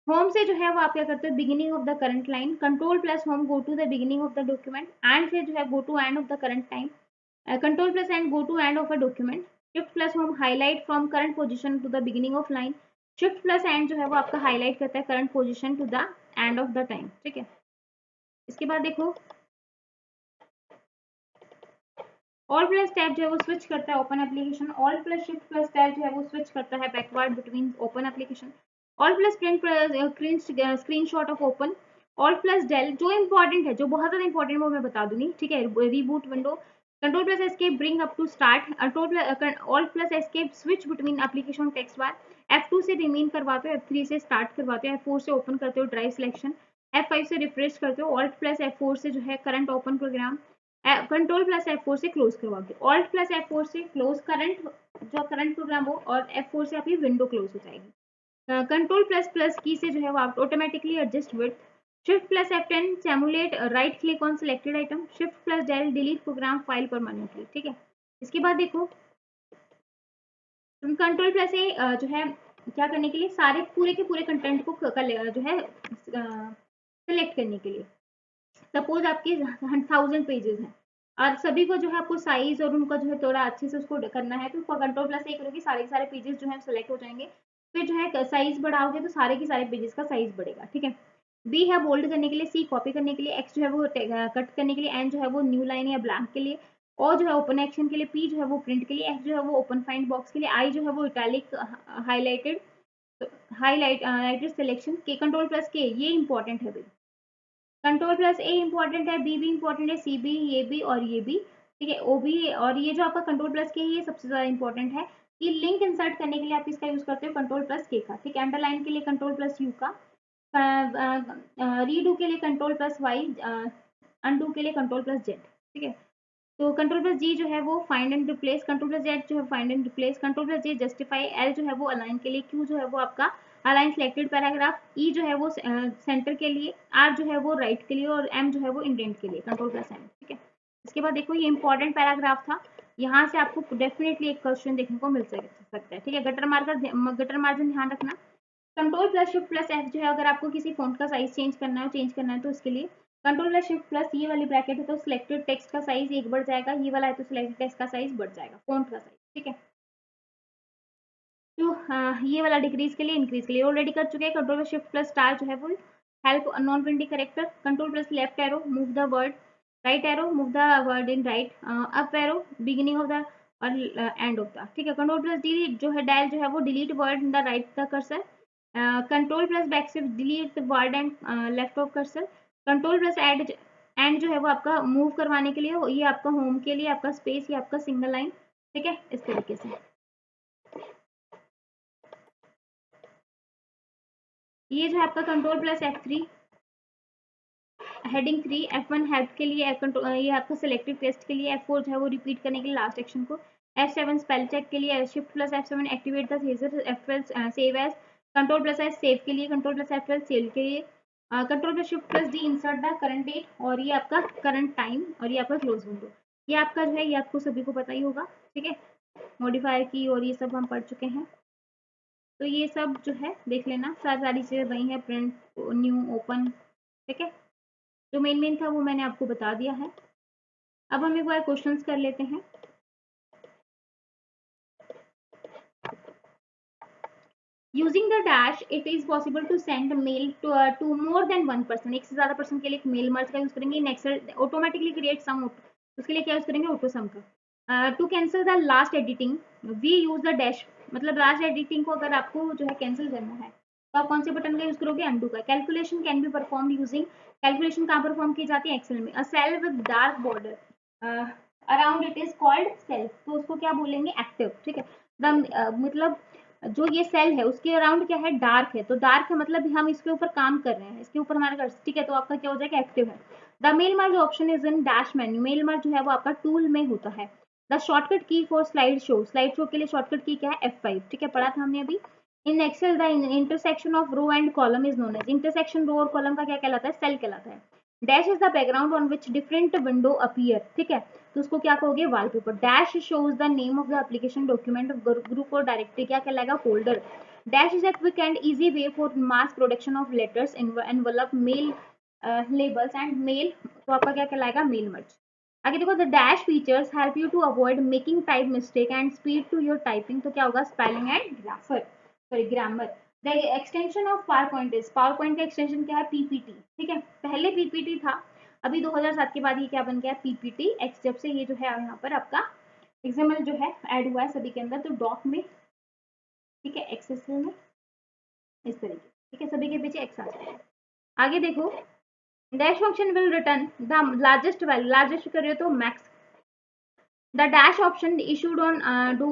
home से जो है वो आप क्या करते हो, beginning of the current line, control plus home go to the beginning of the document, end से जो है go to end of the current time, control plus end go to end of a document, shift plus home highlight from current position to the beginning of line, shift plus end जो है वो आपका highlight करता है current position to the end of the time, ठीक है। इसके बाद देखो, ऑल प्लस टैब जो है वो स्विच करता है open application, all plus shift plus tab जो है वो स्विच करता है backward between open application, all plus print screenshot of open, all plus del जो इंपॉर्टेंट है, जो बहुत ज्यादा इंपॉर्टेंट वो मैं बता दूंगी, ठीक है, reboot window, control plus escape bring up to start, all plus escape switch between application text bar, F2 से रिमेन करवाते हो, F3 से स्टार्ट करवाते हो, F4 से ओपन करते हो ड्राइव सिलेक्शन, F5 से रिफ्रेश करते हो, ऑल्ट प्लस F4 से जो है current open program, control plus F4 से क्लोज करवाओगे, ऑल्ट प्लस F4 से क्लोज करंट जो करंट प्रोग्राम हो, और F4 से आपकी विंडो क्लोज हो जाएगी, कंट्रोल प्लस प्लस की से जो है वो आप automatically adjust with, shift plus F10 simulate right click on selected item, shift plus del delete program file permanently, ठीक है। इसके बाद देखो, कंट्रोल प्लस ए जो है क्या करने के लिए, सारे पूरे के पूरे कंटेंट को जो है सिलेक्ट करने के लिए, सपोज आपके 1000 पेजेस हैं और सभी को जो है आपको साइज और उनका जो है थोड़ा अच्छे से उसको करना है, तो कंट्रोल प्लस ए करोगे, सारे के सारे पेजेस जो है सिलेक्ट हो जाएंगे, फिर जो है साइज बढ़ाओगे तो सारे के सारे पेजेस का साइज बढ़ेगा, ठीक है। बी है बोल्ड करने के लिए, सी कॉपी करने के लिए, एक्स जो है वो कट करने के लिए, एन जो है वो न्यू लाइन या ब्लैंक के लिए, ओ जो है ओपन एक्शन के लिए, पी जो है वो प्रिंट के लिए, एफ जो है वो ओपन फाइंड बॉक्स के लिए, आई जो है वो इटैलिक हाईलाइटेड तो हाईलाइटेड सिलेक्शन के, कंट्रोल प्लस के, ये इंपॉर्टेंट है भाई। कंट्रोल प्लस ए इंपॉर्टेंट है, बी भी इंपॉर्टेंट है, सी भी, ये भी और ये भी, ठीक है, ओ भी। और ये जो आपका कंट्रोल प्लस के, ये सबसे ज्यादा इंपॉर्टेंट है कि लिंक इंसर्ट करने के लिए आप इसका यूज करते हो कंट्रोल प्लस के का, ठीक है। अंडरलाइन के लिए कंट्रोल प्लस यू का, रीडू के लिए कंट्रोल प्लस वाई, अनडू के लिए कंट्रोल प्लस जेड, ठीक है। तो कंट्रोल प्लस जी जो है वो find and replace, control plus Z जो है find and replace, control plus J justify, L जो है वो अलाइन के लिए, क्यू जो है वो आपका अलाइन सिलेक्टेड पैराग्राफ, ई जो है वो सेंटर के लिए, आर जो है वो राइट के लिए, और एम जो है वो इंडेंट के लिए, कंट्रोल प्लस एम, ठीक है। इसके बाद देखो ये इंपॉर्टेंट पैराग्राफ था, यहाँ से आपको डेफिनेटली एक क्वेश्चन देखने को मिल सकता है, ठीक है। गटर मार्जिन ध्यान रखना। Control plus shift plus F जो है, अगर आपको किसी फॉन्ट का साइज चेंज करना है तो इसके लिए कंट्रोल प्लस शिफ्ट प्लस ये वाली ब्रैकेट है तो सिलेक्टेड टेक्स्ट का साइज एक बढ़ जाएगा, ये वाला है तो सिलेक्टेड टेक्स्ट का साइज बढ़ जाएगा, फॉन्ट का साइज, ठीक है। तो ये वाला डिक्रीज के लिए, इंक्रीज के लिए ऑलरेडी कर चुके हैं। Control plus shift plus star जो है वो help non printing character, control plus left arrow move the word, right arrow move the word in right, up arrow beginning of the और एंड ऑफ द, ठीक है। Control plus delete जो है, dial जो है वो delete word in the right the cursor, control plus back shift delete word and left of cursor, control plus end जो है वो आपका मूव करवाने के लिए, ये आपका होम के लिए आपका स्पेस, ये आपका सिंगल लाइन, ठीक है, इस तरीके से। ये जो है आपका control plus F3 heading 3, F1 help के लिए, ये आपका सिलेक्टेड टेस्ट के लिए, F4 जो है वो रिपीट करने के लिए लास्ट एक्शन को, F7 स्पेल चेक के लिए, shift plus F7 activate the thesaurus, F12 save as, control plus S save के लिए, कंट्रोल प्लस F12 सेल के लिए, control plus shift plus D insert the current date, और ये आपका करंट टाइम, और ये आपका क्लोज विंडो। ये आपका जो है ये आपको सभी को पता ही होगा, ठीक है। मॉडिफायर की और ये सब हम पढ़ चुके हैं, तो ये सब जो है देख लेना, सारी चीज़ें वही है, प्रिंट, न्यू, ओपन, ठीक है। जो मेन था वो मैंने आपको बता दिया है। अब हम एक बार क्वेश्चंस कर लेते हैं। Using the dash it is possible to send mail to more than one person, एक से ज्यादा पर्सन के लिए एक मेल मर्ज का यूज करेंगे in Excel, automatically create sum, उसके लिए क्या यूज करेंगे, ऑटो सम का। To cancel the last editing we use the dash, मतलब लास्ट एडिटिंग को अगर आपको जो है कैंसिल करना है तो आप कौन से बटन का यूज करोगे, अंडू का। Calculation can be perform using, calculation कहाँ परफॉर्म की जाती है, एक्सेल में। A cell with dark border around it is called cell, तो उसको क्या बोलेंगे, एक्टिव, ठीक है। मतलब जो ये सेल है उसके अराउंड क्या है, डार्क है, तो डार्क है मतलब हम इसके ऊपर काम कर रहे हैं, इसके ऊपर हमारा, ठीक है, तो आपका क्या हो जाएगा, एक्टिव है। The mail merge option is in dash menu, mail merge जो है वो आपका टूल में होता है। The shortcut key for slide show के लिए शॉर्टकट की क्या है, F5, ठीक है, पढ़ा था हमने अभी। In excel the intersection of row and column is known as, intersection row और कॉलम का क्या कहलाता है, सेल कहलाता है। Dash is the background on which different window appear, ठीक है, तो उसको क्या कहोगे, wallpaper. Dash shows the name of the application, document, group और डायरेक्टरी, क्या कहलाएगा, folder. Dash is a quick and easy way for mass production of letters, envelope, mail, labels and mail, तो आपका क्या कहलाएगा, मेल मर्ज। आगे देखो, the dash features help you to avoid making type mistake and speed to your typing, तो क्या होगा, spelling and grammar. The extension of power point is, power point का एक्सटेंशन क्या है, पीपीटी, ठीक है। पहले पीपीटी था, अभी 2007 के बाद ये क्या बन गया, पीपीटी एक्स, जब से ये जो है यहाँ पर आपका एक्सएमएल जो है ऐड हुआ है सभी के अंदर, तो डॉक में, ठीक है, एक्सेल में इस तरीके, ठीक है, सभी के पीछे एक्स आ जाएगा। आगे देखो, dash function will return the largest value, largest करिए तो max. The dash option issued on undo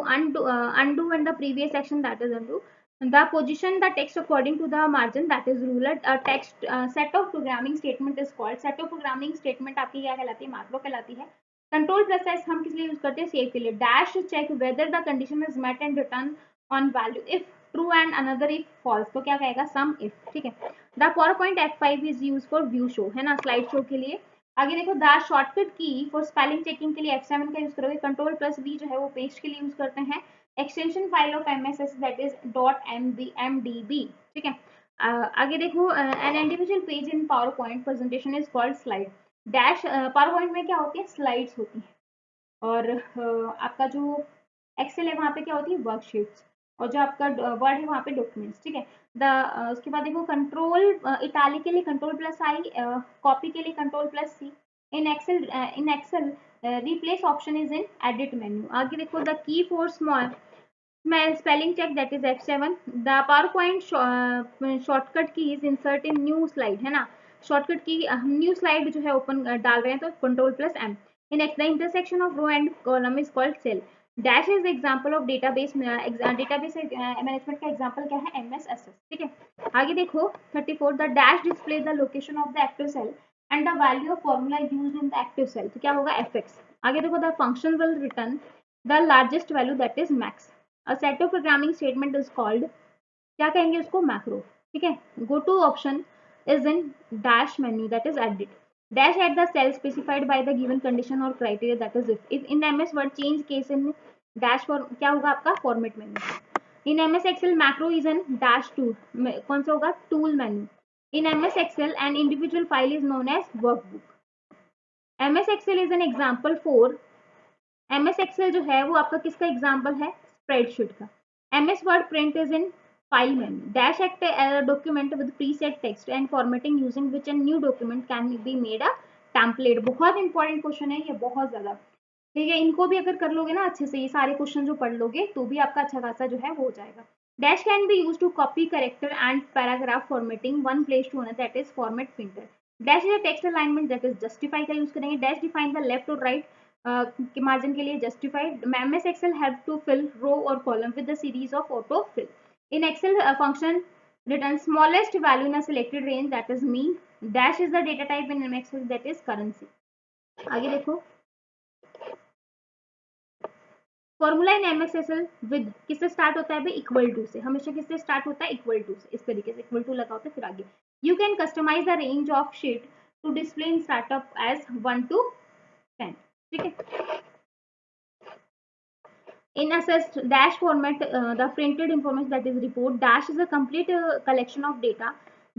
and the previous action, that is undo. The position the text according to the margin, that is ruler. A text set of programming statement is called, set of programming statement आपकी क्या कहलाती है, macro कहलाती है। Control plus S हम किस लिए use करते हैं, सेव के लिए। Dash check whether the condition is met and return on value if true and another if false, तो क्या कहेगा, सम इफ, ठीक है। The power point F5 is use for view show, है ना, स्लाइड शो के लिए। आगे देखो, the shortcut key for spelling checking के लिए F7 का यूज करोगे। कंट्रोल प्लस V जो है वो पेस्ट के लिए यूज करते हैं। Extension file of MSS that is .mdb, ठीक है। आगे देखो, an individual page in power point presentation is called slide. Dash power point में क्या होती है, स्लाइड्स होती हैं, और आपका जो एक्सेल है वहाँ पे क्या होती है, वर्कशीट्स, और जो आपका वर्ड है वहाँ पे डॉक्यूमेंट्स, ठीक है। उसके बाद देखो, कंट्रोल इटालिक के लिए कंट्रोल प्लस आई, कॉपी के लिए control plus C. In Excel replace option is in edit menu. आगे देखो, the key for small spelling check, that is F7. The PowerPoint shortcut key is insert in new slide, है ना. Shortcut की हम new slide जो है open डाल रहे हैं तो Ctrl+M. In the intersection of row and column is called cell. Dash is example of database management का एग्जांपल क्या है, MS-SS. ठीक है, आगे देखो 34. The dash display the location of the active cell and the value of formula used in the active cell. तो क्या होगा, FX. आगे देखो the function will return the largest value, that is max. A set of programming statement is called, क्या कहेंगे उसको, macro. ठीक है, go to option is in dash menu, that is edit. Dash at the cell specified by the given condition or criteria, that is if in MS Word change case in dash for क्या होगा आपका format menu. In MS Excel macro is in dash 2, कौन सा होगा, tool menu. In MS Excel an individual file is known as workbook. MS Excel is an example for, MS Excel जो है वो आपका किसका एग्जाम्पल है, स्प्रेडशीट का. MS Word print is in file menu. Dash act a document with preset text and formatting using which a new document can be made a template. बहुत important question है ये, बहुत ज्यादा. ठीक है, इनको भी अगर कर लोगे ना अच्छे से, ये सारे क्वेश्चन जो पढ़ लोगे तो भी आपका अच्छा खासा जो है वो हो जाएगा. Dash can be used to copy character and paragraph formatting one place to another, that is format printer. Dash is a text alignment, that is justify का यूज करेंगे. Dash define the left or right के margin के लिए justified. MS Excel help to fill row or column with the series of auto fill. In Excel function return smallest value in a selected range, that is mean. Dash is the data type in MS Excel, that is currency. आगे देखो formula in MS Excel with किससे start होता है भाई, equal to से. हमेशा किससे start होता है, इक्वल टू से. इस तरीके से इक्वल टू लगा होता है. फिर आगे you can customize the range of sheet to display in startup as 1 to 10. ठीक है, in assessed dash format the printed information, that is report. Dash is a complete collection of data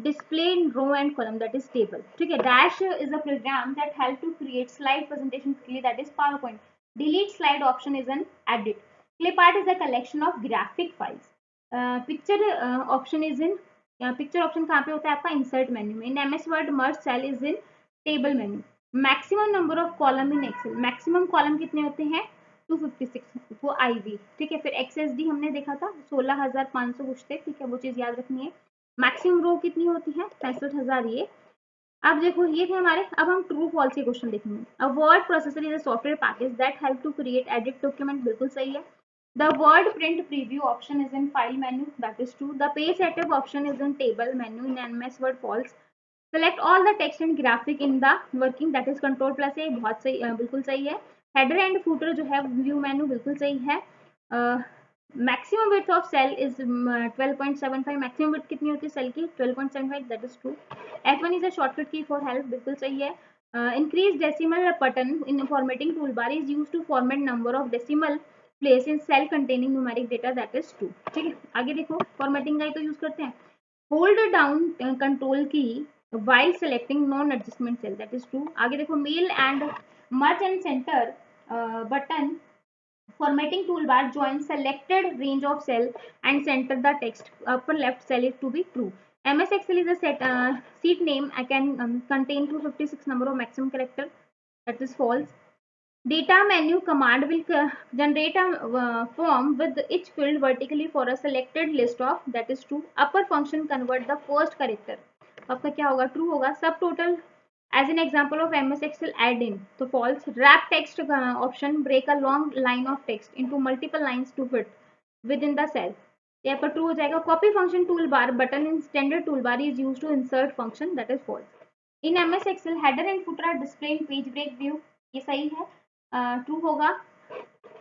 displayed in row and column, that is table. ठीक है, dash is a program that help to create slide presentation quickly, that is PowerPoint. Delete slide option is an edit. Clip art is a collection of graphic files. Picture option is in picture option कहाँ पे होता है आपका, insert menu में. In MS Word merge cell is in table menu. Maximum number of column in Excel, maximum column कितने होते हैं, 256 वो IV. ठीक है, फिर XSD हमने देखा था 16,500 कुछ थे. ठीक है, वो चीज याद रखनी है. मैक्सिमम रो कितनी होती है, 65,000. ये अब देखो ये थे हमारे. अब हम ट्रू फॉल्स के क्वेश्चन देखेंगे. A word processor is a software package that help to create edit document, बिल्कुल सही है. The word print preview option is in file menu, that is true. The page setup option is in table menu in MS Word, false. Select all the text and graphic in the working, that is Ctrl+A, बहुत सही, बिल्कुल सही है. Header and footer जो है view menu, बिल्कुल सही है. Maximum width of cell is 12.75. Maximum width कितनी होती है सेल की, 12.75, that is true. F1 is a shortcut key for help, बिल्कुल सही है. Increase decimal button in formatting tool bar is use to format number of decimal place in cell containing numeric data, that is true. ठीक है, आगे देखो formatting का ही तो use करते हैं. होल्ड डाउन कंट्रोल की while selecting non adjustment cell, that is true. आगे देखो male and merge and centre button formatting toolbar join selected range of cell and center the text upper left cell is to be true. MS Excel is a sheet name I can contain 256 number of maximum character, that is false. Data menu command will generate a form with each field vertically for a selected list of, that is true. Upper function convert the first character, आपका क्या होगा, true होगा. सब total as an example of MS Excel add in, तो false. Wrap text option break a long line of text into multiple lines to fit within the cell, यहाँ पर true हो जाएगा. Copy function toolbar button in standard toolbar is used to insert function, that is false. In MS Excel header and footer are displayed in page break view, ये सही है, true होगा.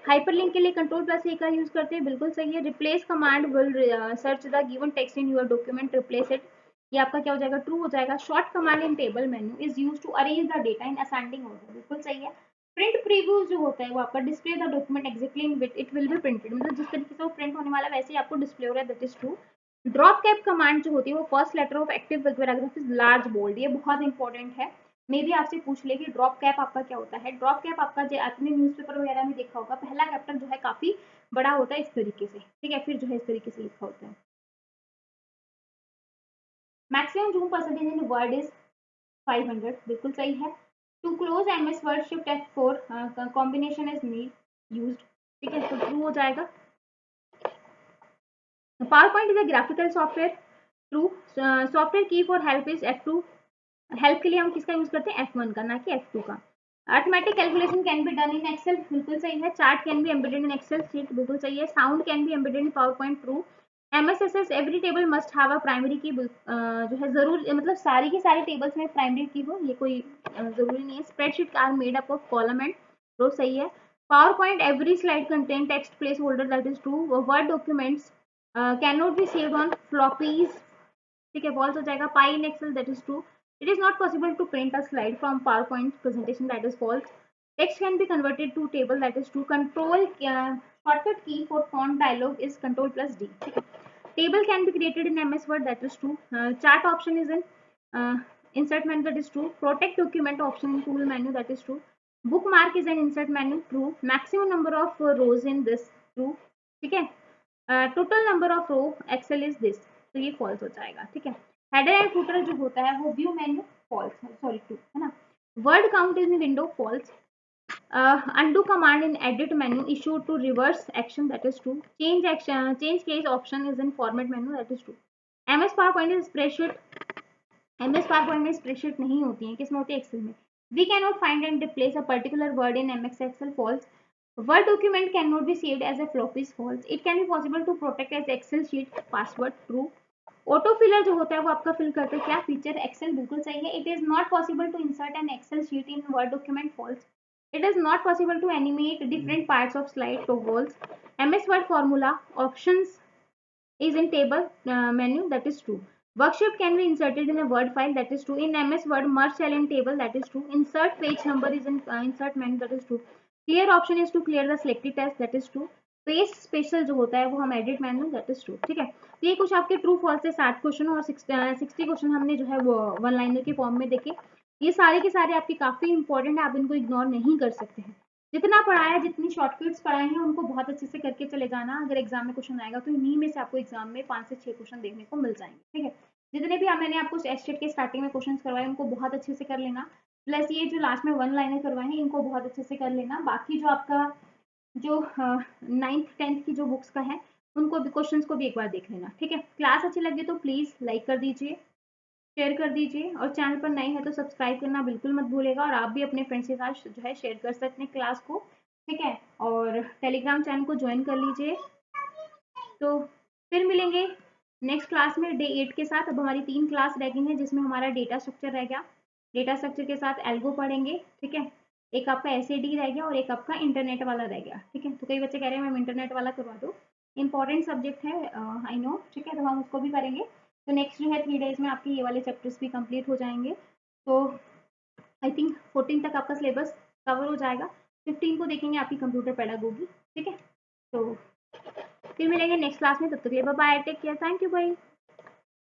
Hyperlink के लिए Ctrl+A का use करते हैं, बिल्कुल सही है. Replace command will search the given text in your document, replace it, ये आपका क्या हो जाएगा, ट्रू हो जाएगा. Short command in table menu is use to arrange the data in ascending order, बिल्कुल सही है. प्रिंट प्रीव्यू जो होता है वो आपका display the document exactly in which it will be printed, मतलब जिस तरीके से वो प्रिंट होने वाला वैसे ही आपको डिस्प्ले हो रहा है, that is true. Drop cap command जो होती है वो first letter of active paragraph is large bold, ये बहुत इंपॉर्टेंट है. मे भी आपसे पूछ ले कि ड्रॉप कैप आपका क्या होता है. ड्रॉप कैप आपका जो आपने न्यूज़पेपर वगैरह में देखा होगा, पहला कैप्टर जो है काफी बड़ा होता है इस तरीके से, ठीक है, फिर जो है इस तरीके से लिखा होता है. Maximum zoom percentage in word is 500, बिल्कुल सही है. To close MS word shift F4 combination is need used, ठीक है, तो ट्रू हो जाएगा. Power point is a graphical software, true. Software key for help is F2, help के लिए हम किसका यूज करते हैं, F1 का, ना कि F2 का। Arithmetic calculation can be done in Excel, बिल्कुल सही है। Chart can be embedded in Excel sheet, बिल्कुल सही है। Sound can be embedded in power point, true. MSSS every table must have a primary key, जो है जरूर, मतलब सारी की सारी टेबल्स में प्राइमरी की हो, ये कोई जरूरी नहीं है। Spreadsheet are made up of column and row, सही है। Power point every slide contain text place holder, that is true. Word documents can not be saved on floppies, ठीक है, फॉल्स हो जाएगा। Pie in excel, that is true. It is not possible to print a slide from powerpoint presentation, that is false. Text can be converted to table, that is true. Control shortcut key for font dialog is control plus D, ठीक है। Table can be created in MS Word, that is true. Chart option is in insert menu, that is true. Protect document option in tool menu, that is true. Bookmark is an insert menu, true. Maximum number of rows in this, true, ठीक है। Total number of row Excel is this, तो ये false हो जाएगा, ठीक है। Header and footer जो होता है वो view menu, false, sorry true, है ना। Word count in window, false. undo command in edit menu issued to reverse action, that is true. Change action, change case option is in format menu, that is true. MS PowerPoint is spreadsheet, MS PowerPoint में spreadsheet नहीं होती है, किसमें होती है, Excel में। We cannot find and replace a particular word in MS Excel, false. Word document cannot be saved as a floppy, false. It can be possible to protect as Excel sheet, password, true. Auto filler जो होता है वो आपका fill करते हैं क्या, feature, Excel, बिल्कुल सही है। It is not possible to insert an Excel sheet in word document, false. It is not possible to animate different parts of slide, तो false. MS Word formula options is in table menu, that is true. Worksheet can be inserted in a Word file, that is true. In MS Word, merge cell in table, that is true. Insert page number is in insert menu, that is true. Clear option is to clear the selected text, that is true. Paste special जो होता है वो हम edit menu, that is true, ठीक है। तो ये कुछ आपके ट्रू फॉल्स से 60 क्वेश्चन और 60 क्वेश्चन हमने जो है वो वन लाइनर के फॉर्म में देखे। ये सारे के सारे आपके काफी इंपॉर्टेंट है, आप इनको इग्नोर नहीं कर सकते हैं। जितना पढ़ाया, जितनी शॉर्टकट्स पढ़ाई हैं उनको बहुत अच्छे से करके चले जाना। अगर एग्जाम में क्वेश्चन आएगा तो इन्हीं में से आपको एग्जाम में 5 से 6 क्वेश्चन देखने को मिल जाएंगे, ठीक है। जितने भी मैंने आपको एस्टेट के स्टार्टिंग में क्वेश्चन करवाए उनको बहुत अच्छे से कर लेना, प्लस ये जो लास्ट में वन लाइनर करवाए हैं इनको बहुत अच्छे से कर लेना। बाकी जो आपका जो 9th 10th की जो बुक्स का है उनको भी, क्वेश्चन को भी एक बार देख लेना, ठीक है। क्लास अच्छी लगी तो प्लीज लाइक कर दीजिए, शेयर कर दीजिए, और चैनल पर नए हैं तो सब्सक्राइब करना बिल्कुल मत भूलेगा। और आप भी अपने फ्रेंड्स के साथ जो है शेयर कर सकते हैं क्लास को, ठीक है। और टेलीग्राम चैनल को ज्वाइन कर लीजिए। तो फिर मिलेंगे नेक्स्ट क्लास में डे 8 के साथ। अब हमारी 3 क्लास रह गई हैं जिसमें हमारा डेटा स्ट्रक्चर रह गया, डेटा स्ट्रक्चर के साथ एल्गो पढ़ेंगे, ठीक है। एक आपका SAD रह गया और एक आपका इंटरनेट वाला रह गया, ठीक है। तो कई बच्चे कह रहे हैं मैम इंटरनेट वाला करवा दो, इंपॉर्टेंट सब्जेक्ट है, आई नो, ठीक है, तो हम उसको भी करेंगे। तो नेक्स्ट जो है 3 डेज में आपके ये वाले चैप्टर्स भी कंप्लीट हो जाएंगे। तो आई थिंक 14 तक आपका सिलेबस कवर हो जाएगा, 15 को देखेंगे आपकी कंप्यूटर पेडागोगी, ठीक है। तो फिर मिलेंगे नेक्स्ट क्लास में, तब तक के लिए bye bye, take care, thank you, bye.